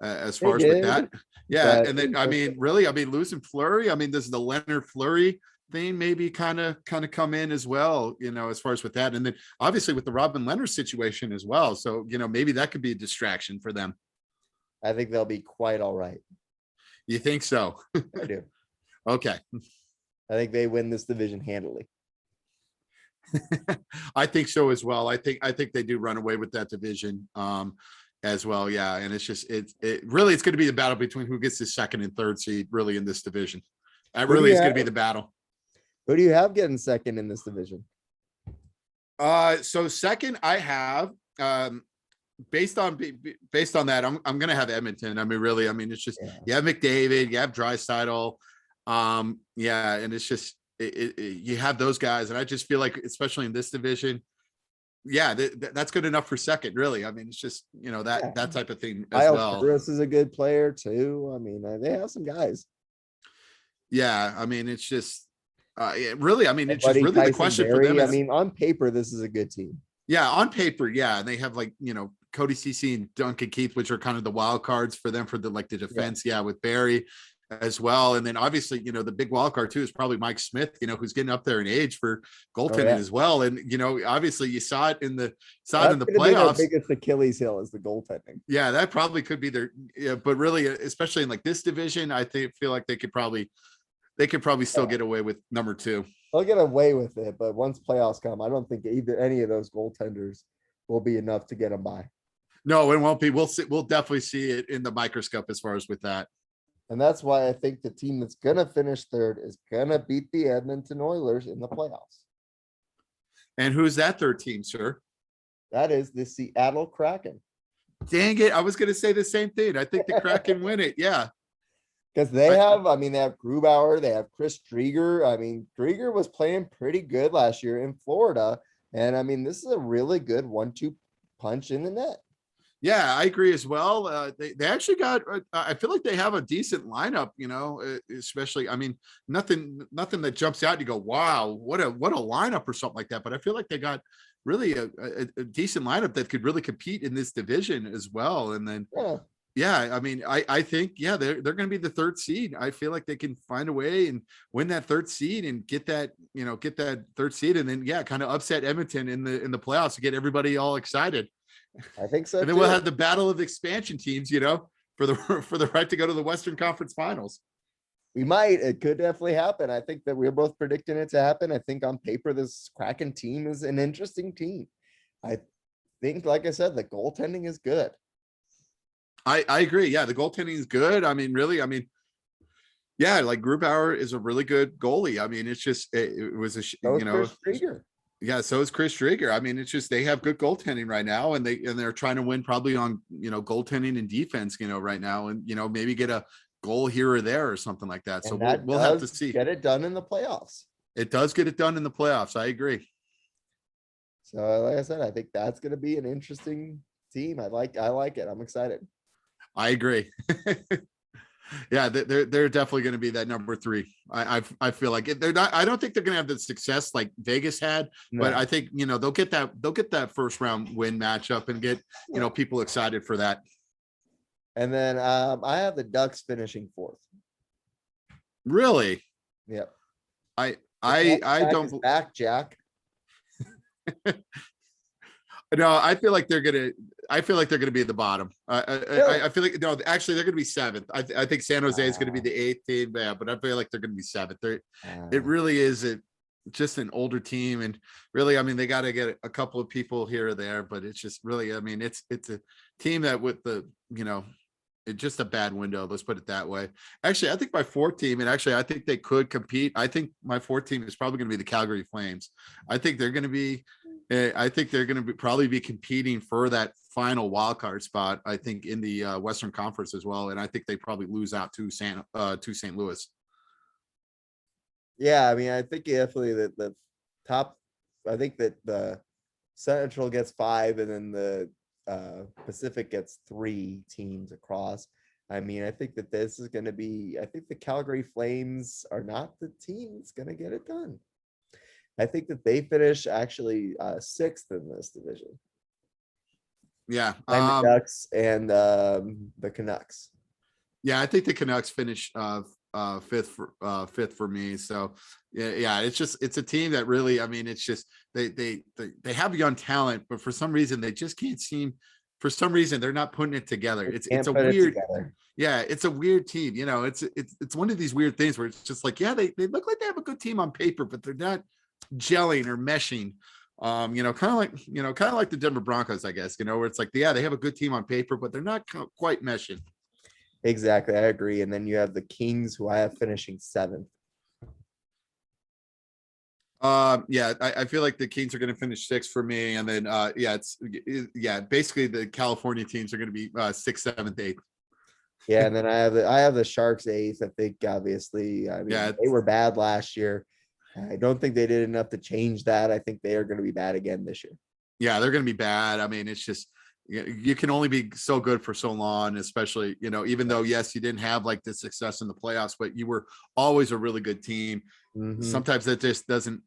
as far as with that. Yeah. And then, I mean, really, losing Fleury. I mean, this is the Leonard Fleury thing maybe kind of come in as well, as far as with that. And then obviously with the Robin Leonard situation as well. So, maybe that could be a distraction for them. I think they'll be quite all right. You think so? I do. Okay. I think they win this division handily. I think so as well. I think they do run away with that division as well. Yeah. And it's just, it's going to be the battle between who gets the 2nd and 3rd seed really in this division. That really is going to be the battle. Who do you have getting 2nd in this division? So 2nd I have, based on that, I'm going to have Edmonton. I mean, really, it's just, you have McDavid, you have Draisaitl. Yeah. And it's just, you have those guys, and I just feel like, especially in this division, that's good enough for 2nd. Really, it's just that type of thing as well. Chris is a good player too. I mean, they have some guys. Yeah, it's just really. It's just really Tyson the question Berry, for them. On paper, this is a good team. Yeah, on paper, yeah, and they have like Cody Ceci and Duncan Keith, which are kind of the wild cards for them for the defense. Yeah, with Barry as well. And then obviously, the big wild card too is probably Mike Smith, who's getting up there in age for goaltending as well. And, obviously you saw it in the playoffs. Their biggest Achilles heel is the goaltending. Yeah, that probably could be their, but really, especially in like this division, I feel like they could probably still get away with number 2. They'll get away with it, but once playoffs come, I don't think any of those goaltenders will be enough to get them by. No, it won't be. We'll definitely see it in the microscope as far as with that. And that's why I think the team that's going to finish 3rd is going to beat the Edmonton Oilers in the playoffs. And who's that 3rd team, sir? That is the Seattle Kraken. Dang it. I was going to say the same thing. I think the Kraken win it. Yeah. Because they have Grubauer, they have Chris Drieger. Drieger was playing pretty good last year in Florida. And this is a really good 1-2 punch in the net. Yeah, I agree as well. They actually got, I feel like they have a decent lineup, especially, nothing that jumps out. You go, wow, what a lineup or something like that. But I feel like they got really a decent lineup that could really compete in this division as well. And then, I think, they're going to be the 3rd seed. I feel like they can find a way and win that 3rd seed and get that 3rd seed. And then, kind of upset Edmonton in the playoffs to get everybody all excited. I think so. And then we'll have the battle of expansion teams, for the right to go to the Western Conference Finals. We might. It could definitely happen. I think that we're both predicting it to happen. I think on paper, this Kraken team is an interesting team. I think, like I said, the goaltending is good. I agree. Yeah, the goaltending is good. I mean, really, yeah, like Grubauer is a really good goalie. I mean, it's just it was That was Chris Krieger. yeah, so is Chris Drieger. I mean, it's just they have good goaltending right now, and they're trying to win probably on goaltending and defense, right now, and maybe get a goal here or there or something like that. So And that we'll have to see. Get it done in the playoffs. It does get it done in the playoffs. I agree. So like I said, I think that's going to be an interesting team. I like it. I'm excited. I agree. Yeah, they're definitely going to be that number 3. I feel like they're not. I don't think they're going to have the success like Vegas had, but I think they'll get that first round win matchup and get people excited for that. And then I have the Ducks finishing 4th. Really? Yep. I don't back, Jack. No, I feel like they're gonna be at the bottom. I feel like no, actually they're gonna be 7th. I think San Jose is gonna be the 8th team, yeah, but I feel like they're gonna be 7th. It really is just an older team, and really, they got to get a couple of people here or there, but it's just really, it's a team that with the it's just a bad window. Let's put it that way. Actually, I think my 4th team, and actually, I think they could compete. I think my 4th team is probably going to be the Calgary Flames. I think they're going to be. I think they're going to probably be competing for that final wild card spot. I think in the Western Conference as well, and I think they probably lose out to St. Louis. Yeah, I think definitely that the top. I think that the Central gets 5, and then the Pacific gets 3 teams across. I think that this is going to be. I think the Calgary Flames are not the team that's going to get it done. I think that they finish actually 6th in this division. Yeah, the Ducks and the Canucks. Yeah, I think the Canucks finish 5th for me. So yeah, it's a team that really, it's just they have young talent, but for some reason they just can't seem. For some reason they're not putting it together. It's a weird. Yeah, it's a weird team. It's one of these weird things where it's just like, yeah, they look like they have a good team on paper, but they're not gelling or meshing. Kind of like the Denver Broncos, I guess, where it's like, yeah, they have a good team on paper, but they're not quite meshing. Exactly, I agree. And then you have the Kings, who I have finishing 7th. Yeah, I feel like the Kings are going to finish 6th for me, and then basically the California teams are going to be 6th, 7th, 8th. Yeah, and then I have the Sharks 8th. I think obviously, they were bad last year. I don't think they did enough to change that. I think they are going to be bad again this year. Yeah, they're going to be bad. It's just you can only be so good for so long, especially, even though, yes, you didn't have like the success in the playoffs, but you were always a really good team. Mm-hmm. Sometimes that just doesn't,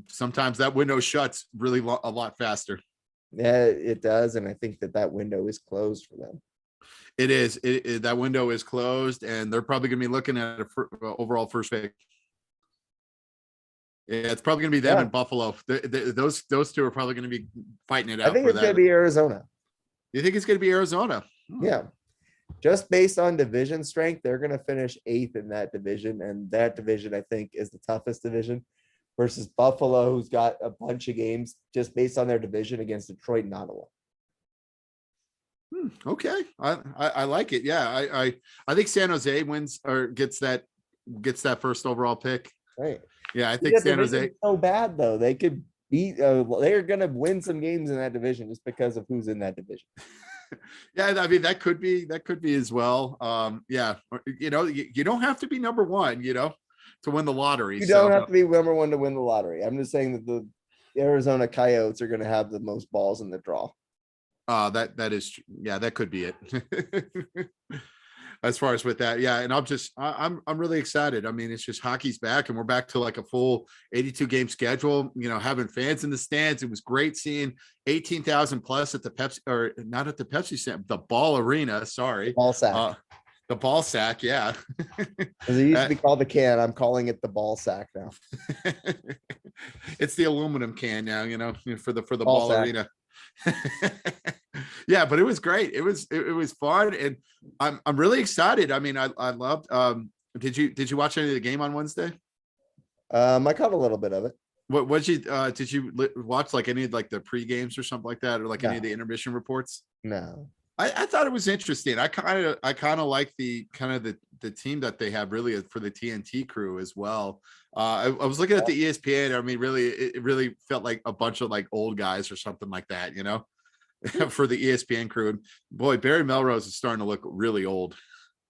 sometimes that window shuts really a lot faster. Yeah, it does. And I think that window is closed for them. It is. That window is closed, and they're probably going to be looking at a overall first pick. Yeah, it's probably going to be them and Buffalo. Those two are probably going to be fighting it out. I think it's going to be Arizona. You think it's going to be Arizona? Yeah. Just based on division strength, they're going to finish 8th in that division. And that division, I think, is the toughest division versus Buffalo, who's got a bunch of games just based on their division against Detroit and Ottawa. Okay. I like it. Yeah. I think San Jose wins or gets that first overall pick. Right. Yeah, I think San Jose so bad though. They could beat. They're gonna win some games in that division just because of who's in that division. Yeah, that could be as well. Yeah, you don't have to be number 1, to win the lottery. You don't have to be number 1 to win the lottery. I'm just saying that the Arizona Coyotes are gonna have the most balls in the draw. That is, yeah, that could be it. As far as with that, yeah, and I'm really excited. It's just hockey's back, and we're back to like a full 82 game schedule. Having fans in the stands. It was great seeing 18,000 plus at the Pepsi, or not at the Pepsi Center, the Ball Arena. Sorry, Ball sack. The ball sack, yeah. Because it used to be called the can. I'm calling it the ball sack now. It's the aluminum can now. For the ball arena. Yeah, but it was great. It was fun, and I'm really excited. I loved. Did you watch any of the game on Wednesday? I caught a little bit of it. What did you watch, like any of like the pre games or something like that, or like any of the intermission reports? No. I thought it was interesting. I kind of like the team that they have really for the TNT crew as well. I was looking at the ESPN. I mean, really, it really felt like a bunch of like old guys or something like that, you know, for the ESPN crew. And boy, Barry Melrose is starting to look really old.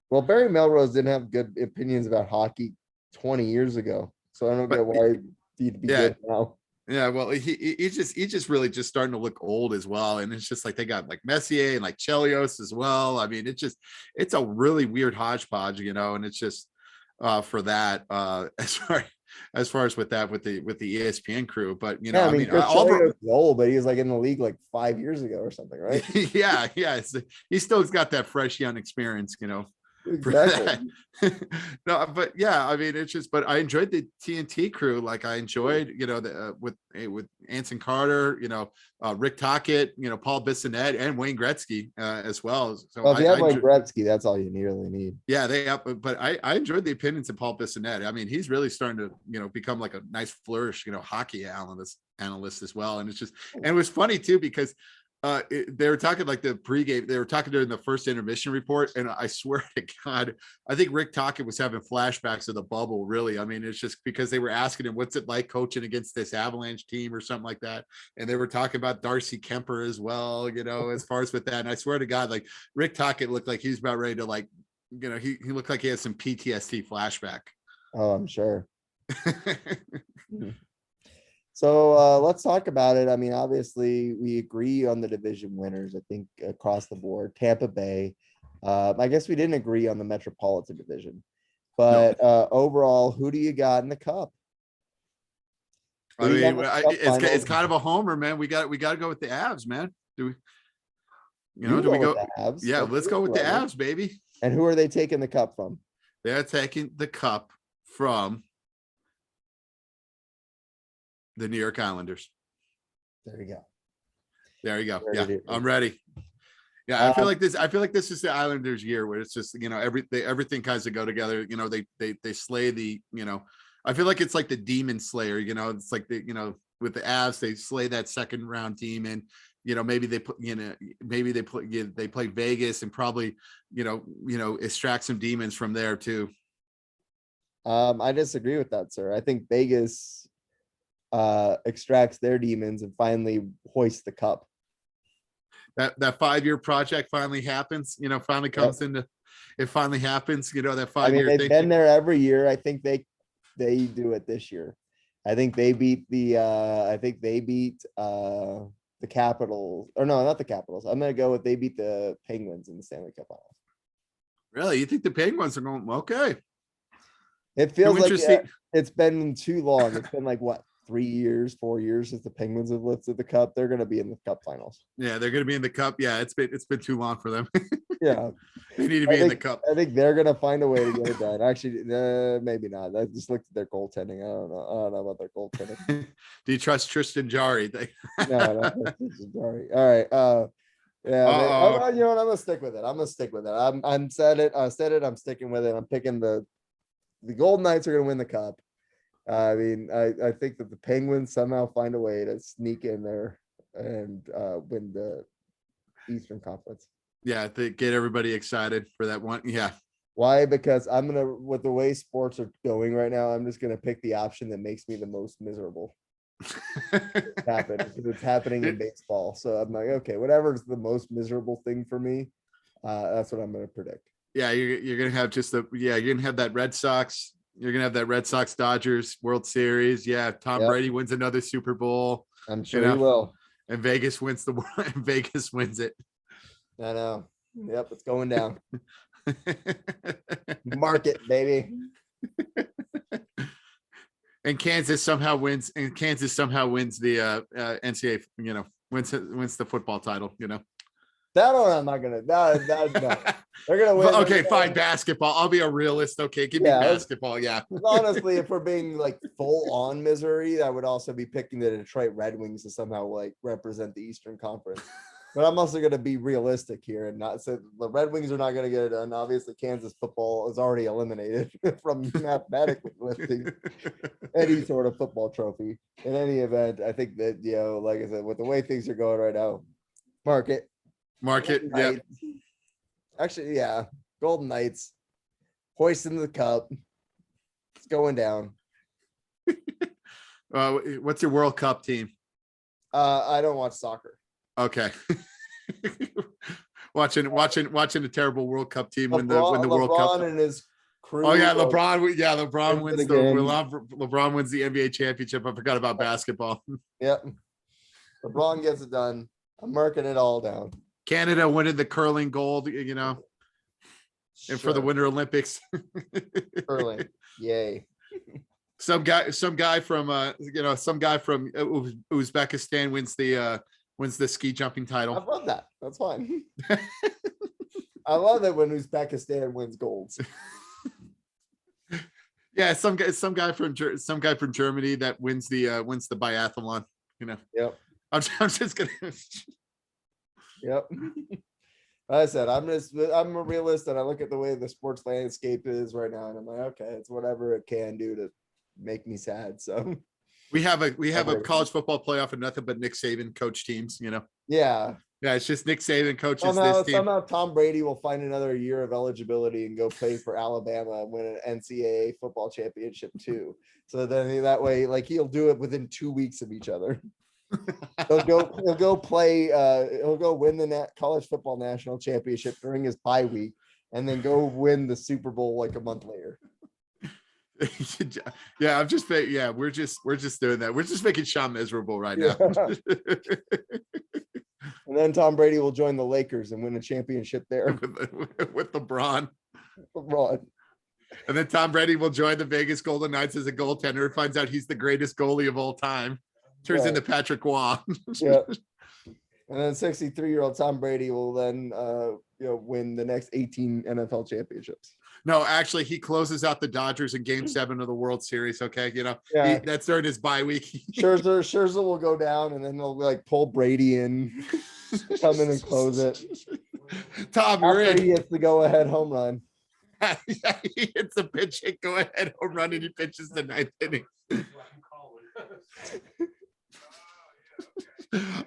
Well, Barry Melrose didn't have good opinions about hockey 20 years ago, so I don't But get why he'd be yeah, good now. yeah. Well, he's just really just starting to look old as well. And it's just like they got like Messier and like Chelios as well. I mean, it's a really weird hodgepodge, you know, and it's just for that as far as with the ESPN crew. But you know, Yeah, I I mean, mean, Chris Oliver, Chelios is old, but he was like in the league like 5 years ago or something, right? yeah, he still's got that fresh young experience, you know, for Exactly. that. No, but yeah, I mean, it's just, but I enjoyed the TNT crew. Like I enjoyed, you know, with Anson Carter, you know, Rick Tocchet, you know, Paul Bissonnette and Wayne Gretzky as well. So Well, if you have like enjoy, Gretzky, that's all you really need. yeah, they up, but I enjoyed the opinions of Paul Bissonnette. I mean, he's really starting to, you know, become like a nice flourish, you know, hockey analyst as well. And it's just, and it was funny too, because they were talking like the pregame, they were talking during the first intermission report, and I swear to God, I think Rick Tocchet was having flashbacks of the bubble. Really, I mean, it's just because they were asking him, "What's it like coaching against this Avalanche team?" or something like that, and they were talking about Darcy Kemper as well, you know, as far as with that. And I swear to God, like Rick Tocchet looked like he was about ready to like, you know, he looked like he had some PTSD flashback. Oh, I'm sure. So let's talk about it. I mean, obviously, we agree on the division winners, I think, across the board. Tampa Bay. I guess we didn't agree on the Metropolitan Division. But overall, who do you got in the cup? I mean, it's kind of a homer, man. We got to go with the Avs, man. Do we? You know, do we go? Yeah, let's go with the Avs, baby. And who are they taking the cup from? They're taking the cup from the New York Islanders. There you go. There you go. Yeah, I'm ready. Yeah, I feel like this is the Islanders' year where it's just, you know, everything kinds of go together. You know, they slay the, you know, I feel like it's like the demon slayer. You know, it's like the, you know, with the Avs, they slay that second round demon. You know, maybe they put, you know, maybe they play Vegas and probably, you know, extract some demons from there too. I disagree with that, sir. I think Vegas extracts their demons and finally hoists the cup. That 5-year project finally happens, you know, finally comes into, it finally happens, you know, that 5-year they've thing. been there every year. I think they do it this year. I think they beat the Capitals, or no, not the Capitals. I'm gonna go with they beat the Penguins in the Stanley Cup Finals. Really? You think the Penguins are going okay? It feels like it's been too long. It's been like what, 3 years, 4 years since the Penguins have lifted the cup. They're gonna be in the cup finals. Yeah, they're gonna be in the cup. Yeah, it's been too long for them. Yeah. They need to be in the cup. I think they're gonna find a way to get it done. Actually, maybe not. I just looked at their goaltending. I don't know about their goaltending. Do you trust Tristan Jarry? No, Jarry. All right. Yeah. You know what? I'm gonna stick with it. I'm said it. I said it. I'm sticking with it. I'm picking the Golden Knights are gonna win the cup. I mean, I think that the Penguins somehow find a way to sneak in there and win the Eastern Conference. Yeah, to get everybody excited for that one. Yeah. Why? Because with the way sports are going right now, I'm just gonna pick the option that makes me the most miserable. It's happening in baseball. So I'm like, okay, whatever's the most miserable thing for me, that's what I'm gonna predict. Yeah, you're gonna have you're gonna have that Red Sox. You're gonna have that Red Sox Dodgers World Series. Yeah, Tom Brady wins another Super Bowl. I'm sure he will. And Vegas wins Vegas wins it. I know. Yep, it's going down. Market, baby. And Kansas somehow wins the NCAA, you know, wins the football title, you know. That one I'm not gonna. No. They're gonna win. Okay, fine. Basketball. I'll be a realist. Okay, give me basketball. Yeah. Honestly, if we're being like full on misery, I would also be picking the Detroit Red Wings to somehow like represent the Eastern Conference. But I'm also going to be realistic here and not say the Red Wings are not going to get it done. Obviously, Kansas football is already eliminated from mathematically lifting any sort of football trophy. In any event, I think that, you know, like I said, with the way things are going right now, market. Market. Golden Yeah. Knights. Actually, yeah. Golden Knights. Hoisting the cup. It's going down. What's your World Cup team? I don't watch soccer. Okay. watching a terrible World Cup team win the World LeBron Cup. and his crew. Oh yeah, LeBron. Yeah, LeBron wins the LeBron wins the NBA championship. I forgot about basketball. Yep. LeBron gets it done. I'm marking it all down. Canada winning the curling gold, and for the Winter Olympics. Curling. Yay. Some guy from Uzbekistan wins the ski jumping title. I love that. That's fine. I love it when Uzbekistan wins golds. Yeah, some guy from Germany that wins the biathlon. Yep. I'm just gonna. Yep. I said I'm a realist, and I look at the way the sports landscape is right now, and I'm like, okay, it's whatever it can do to make me sad. So we have a college football playoff and nothing but Nick Saban coach teams. Yeah. Yeah, it's just Nick Saban coaches Somehow, this team. somehow Tom Brady will find another year of eligibility and go play for Alabama and win an NCAA football championship too. So then that way, like he'll do it within 2 weeks of each other. He'll go play. He'll go win the college football national championship during his bye week, and then go win the Super Bowl like a month later. Yeah, we're just doing that. We're just making Sean miserable right now. And then Tom Brady will join the Lakers and win a championship there with LeBron. LeBron. And then Tom Brady will join the Vegas Golden Knights as a goaltender and finds out he's the greatest goalie of all time. Turns into Patrick Waugh. Yeah. And then 63-year-old Tom Brady will then win the next 18 NFL championships. No, actually, he closes out the Dodgers in Game 7 of the World Series. Okay, that's during his bye week. Scherzer will go down, and then they'll like pull Brady in, come in and close it. Tom, he hits the go-ahead home run. Yeah, he hits a pitch hit, go-ahead home run, and he pitches the 9th inning.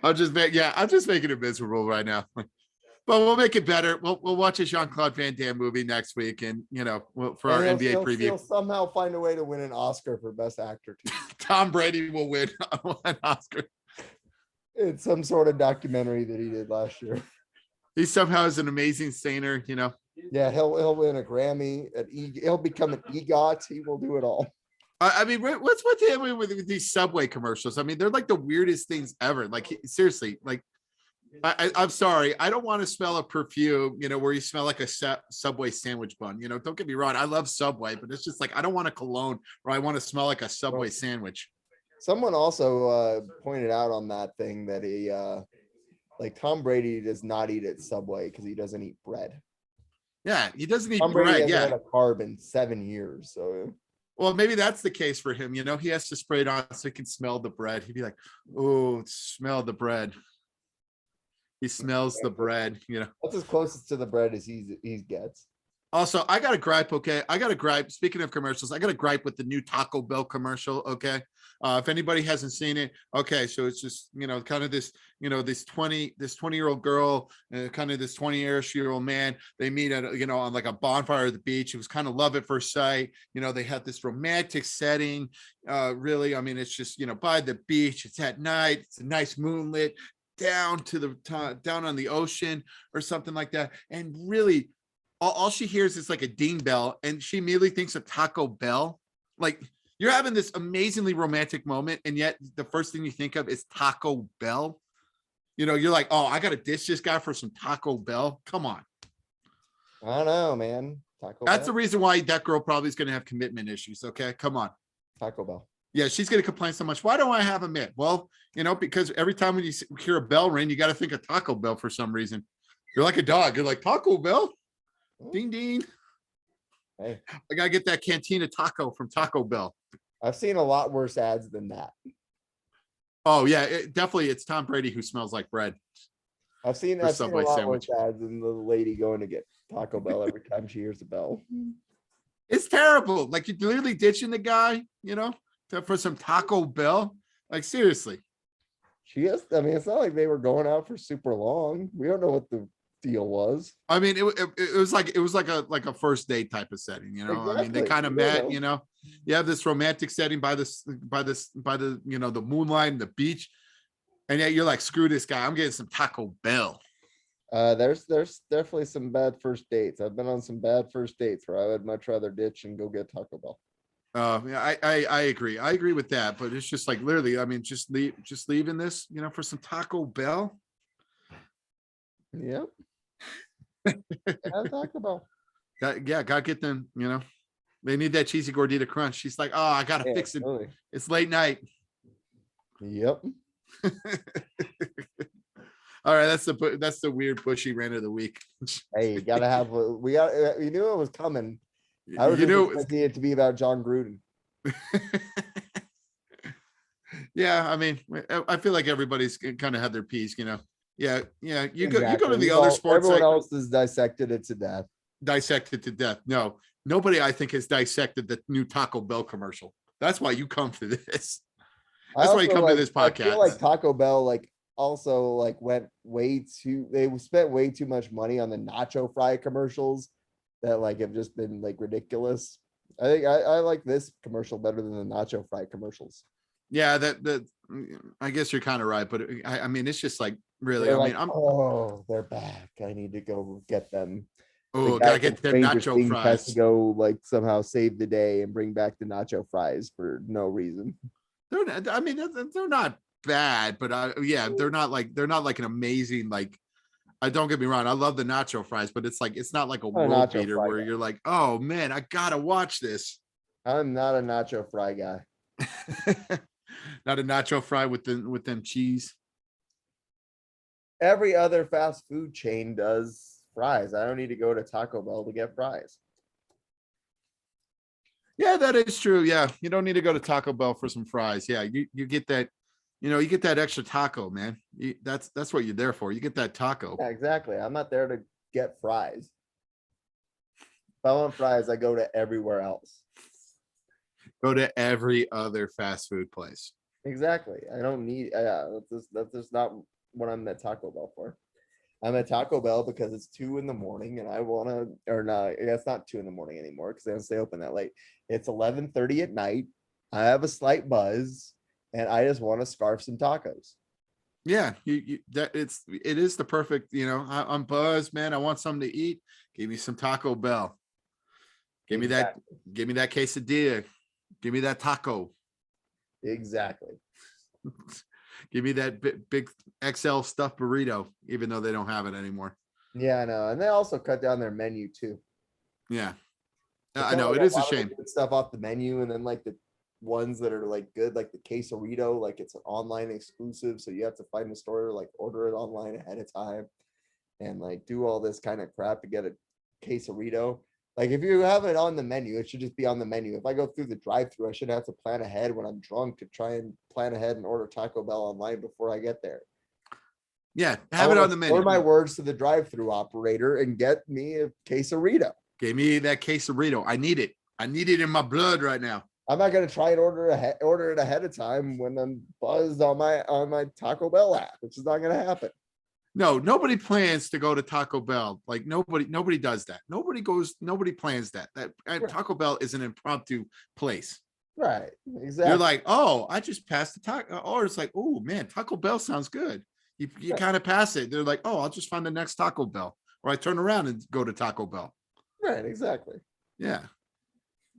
I'm just making it miserable right now. But we'll make it better. We'll watch a Jean-Claude Van Damme movie next week, and for our NBA preview, he'll somehow find a way to win an Oscar for Best Actor too. Tom Brady will win an Oscar. It's some sort of documentary that he did last year. He somehow is an amazing singer, Yeah, he'll win a Grammy. He'll become an EGOT. He will do it all. I mean, what's with him with these Subway commercials? I mean, they're like the weirdest things ever. Like, seriously, like. I'm sorry. I don't want to smell a perfume, where you smell like a Subway sandwich bun. Don't get me wrong. I love Subway, but it's just like I don't want a cologne where I want to smell like a Subway sandwich. Someone also pointed out on that thing that Tom Brady does not eat at Subway because he doesn't eat bread. Yeah, he doesn't eat Tom Brady bread. hasn't Yeah, had a carb in 7 years. So. Well, maybe that's the case for him. He has to spray it on so he can smell the bread. He'd be like, "Oh, smell the bread." He smells the bread, That's as closest to the bread as he gets. Also, I got a gripe, okay? Speaking of commercials, I got a gripe with the new Taco Bell commercial, okay? If anybody hasn't seen it, okay, so it's just, kind of this 20-year-old girl and kind of this 20-year-old man. They meet at, on like a bonfire at the beach. It was kind of love at first sight. They had this romantic setting. Really, I mean, it's just, by the beach. It's at night. It's a nice moonlit down on the ocean or something like that. And really, all she hears is like a ding bell, and she immediately thinks of Taco Bell. Like, you're having this amazingly romantic moment, and yet the first thing you think of is Taco Bell. You're like, oh, I got to ditch this guy for some Taco Bell. Come on. I don't know, man. That's the reason why that girl probably is going to have commitment issues. Okay, come on. Taco Bell. Yeah, she's going to complain so much. Why don't I have a mitt? Well, because every time when you hear a bell ring, you got to think of Taco Bell for some reason. You're like a dog. You're like, Taco Bell? Ding, ding. Hey, I got to get that Cantina taco from Taco Bell. I've seen a lot worse ads than that. Oh, yeah, definitely. It's Tom Brady who smells like bread. I've seen a lot worse ads than the lady going to get Taco Bell every time she hears the bell. It's terrible. Like, you're literally ditching the guy, for some Taco Bell. Like, seriously. She is. I mean, it's not like they were going out for super long. We don't know what the deal was. I mean, it was like a first date type of setting, you know. I mean, they Exactly. kind of You don't met, know. you know. You have this romantic setting by the you know, the moonlight and the beach, and yet you're like, screw this guy. I'm getting some Taco Bell. There's definitely some bad first dates. I've been on some bad first dates where I would much rather ditch and go get Taco Bell. Yeah, I agree. I agree with that, but it's just like literally, I mean, just leaving this, you know, for some Taco Bell. Yep. Yeah, Taco Bell. Gotta get them, you know. They need that cheesy gordita crunch. She's like, oh, I gotta Yeah, fix it. totally. It's late night. Yep. All right, that's the weird bushy rant of the week. Hey, you gotta have. You knew it was coming. I was You just know, expecting it to be about John Gruden. yeah, I mean, I feel like everybody's kind of had their piece, you know. Yeah. You go to Exactly. the other sports, Everyone like, else has dissected it to death. dissected to death. No, nobody, I think, has dissected the new Taco Bell commercial. That's why you come to this. That's why you come to this I feel like podcast. Taco Bell also went they spent way too much money on the nacho fry commercials that have just been ridiculous. I think I like this commercial better than the nacho fry commercials. Yeah, I guess you're kind of right, but I mean, it's just like really. They're I mean, they're back. I need to go get them. The guy gotta from get them Stranger nacho Things has to fries. go somehow save the day and bring back the nacho fries for no reason. They're not, I mean, they're not bad, but yeah, they're not like an amazing I don't get me wrong. I love the nacho fries, but it's not like a I'm a world nacho beater fry where guy. you're like, oh man, I gotta watch this. I'm not a nacho fry guy. Not a nacho fry with them cheese. Every other fast food chain does fries. I don't need to go to Taco Bell to get fries. Yeah, that is true. Yeah, you don't need to go to Taco Bell for some fries. Yeah, you get that, you get that extra taco, man. That's what you're there for. You get that taco. Yeah, exactly. I'm not there to get fries. If I want fries, I go to everywhere else. Go to every other fast food place. Exactly. I don't need. That's just not what I'm at Taco Bell for. I'm at Taco Bell because it's 2 a.m. and I want to, or no, it's not 2 a.m. anymore because they don't stay open that late. It's 11:30 at night. I have a slight buzz and I just want to scarf some tacos. Yeah, it is the perfect, I'm buzzed, man. I want something to eat. Give me some Taco Bell. Give me that quesadilla. Give me that taco. Exactly. Give me that big XL stuffed burrito, even though they don't have it anymore. Yeah, I know. And they also cut down their menu too. Yeah. They I cut, know, like, it a is a lot of the shame. good stuff off the menu, and then the ones that are good, like the quesarito, it's an online exclusive, so you have to find the store, order it online ahead of time, and do all this kind of crap to get a quesarito. If you have it on the menu, it should just be on the menu. If I go through the drive-through, I should have to plan ahead when I'm drunk to try and plan ahead and order Taco Bell online before I get there. Yeah, have it on the menu. Or my words to the drive-through operator and get me a quesarito. Give me that quesarito. I need it. I need it in my blood right now. I'm not gonna try and order it ahead of time when I'm buzzed on my Taco Bell app. It's just not gonna happen. No, nobody plans to go to Taco Bell. Nobody does that. Nobody plans that. Taco Bell is an impromptu place. Right. Exactly. You're like, oh, I just passed the taco. Or it's like, oh man, Taco Bell sounds good. You kind of pass it. They're like, oh, I'll just find the next Taco Bell. Or I turn around and go to Taco Bell. Right, exactly. Yeah.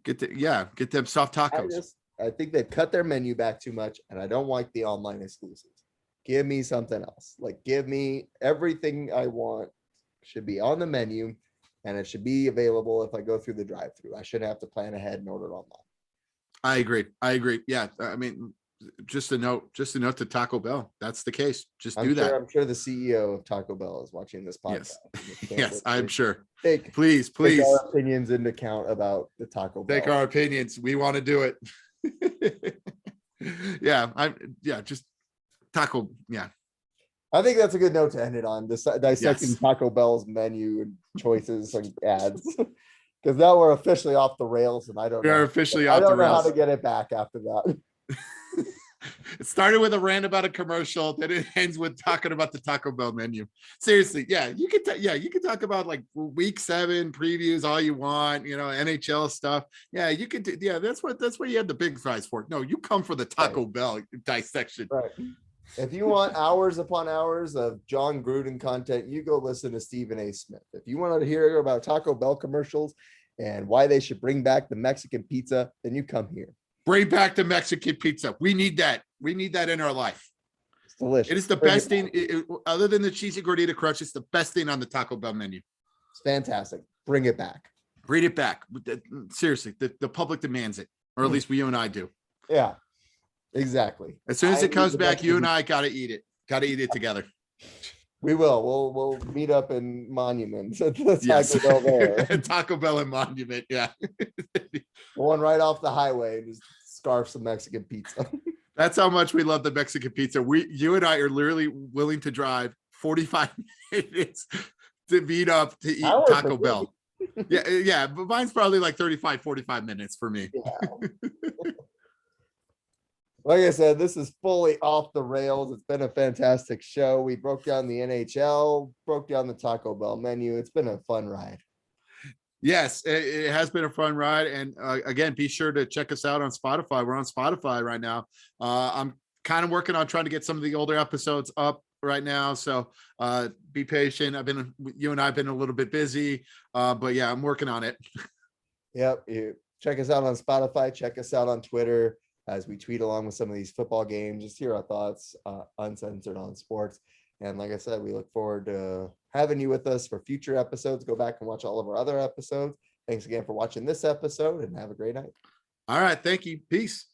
Get them soft tacos. I think they've cut their menu back too much, and I don't like the online exclusives. Give me something else. Give me everything I want should be on the menu, and it should be available if I go through the drive-through. I shouldn't have to plan ahead and order it online. I agree. Yeah. I mean, just a note to Taco Bell. That's the case. Just do that. I'm sure the CEO of Taco Bell is watching this podcast. Yes, I'm sure. Please take our opinions into account about the Taco Bell. Take our opinions. We want to do it. Just taco. Yeah. I think that's a good note to end it on. Dissecting Taco Bell's menu and choices and ads. Because now we're officially off the rails, and I don't know. We're officially off the rails. I don't know how rails. to get it back after that. It started with a rant about a commercial, then it ends with talking about the Taco Bell menu. Seriously, yeah, you can you can talk about like week 7 previews all you want, NHL stuff. Yeah, you could do, yeah, that's what you had the big fries for. No, you come for the Taco Bell dissection. Right. If you want hours upon hours of John Gruden content, you go listen to Stephen A. Smith. If you want to hear about Taco Bell commercials and why they should bring back the Mexican pizza, then you come here. Bring back the Mexican pizza. We need that. We need that in our life. It's delicious. It is the best thing, other than the cheesy gordita crunch. It's the best thing on the Taco Bell menu. It's fantastic. Bring it back. Bring it back. Seriously, the public demands it, or at least you and I do. Yeah, exactly. As soon as it comes back, you and I got to eat it. Got to eat it together. We will. We'll meet up in Monument. Yes. Taco Bell there. Taco Bell and Monument. Yeah. Going right off the highway and just scarf some Mexican pizza. That's how much we love the Mexican pizza. You and I are literally willing to drive 45 minutes to meet up to eat Taco Bell. Yeah. But mine's probably like 35, 45 minutes for me. Yeah. Like I said, this is fully off the rails. It's been a fantastic show. We broke down the NHL, broke down the Taco Bell menu. It's been a fun ride. Yes, it has been a fun ride. And again, be sure to check us out on Spotify. We're on Spotify right now. I'm kind of working on trying to get some of the older episodes up right now. So be patient. You and I have been a little bit busy, but yeah, I'm working on it. Yep. Check us out on Spotify. Check us out on Twitter as we tweet along with some of these football games, just hear our thoughts, uncensored on sports. And like I said, we look forward to having you with us for future episodes. Go back and watch all of our other episodes. Thanks again for watching this episode and have a great night. All right. Thank you. Peace.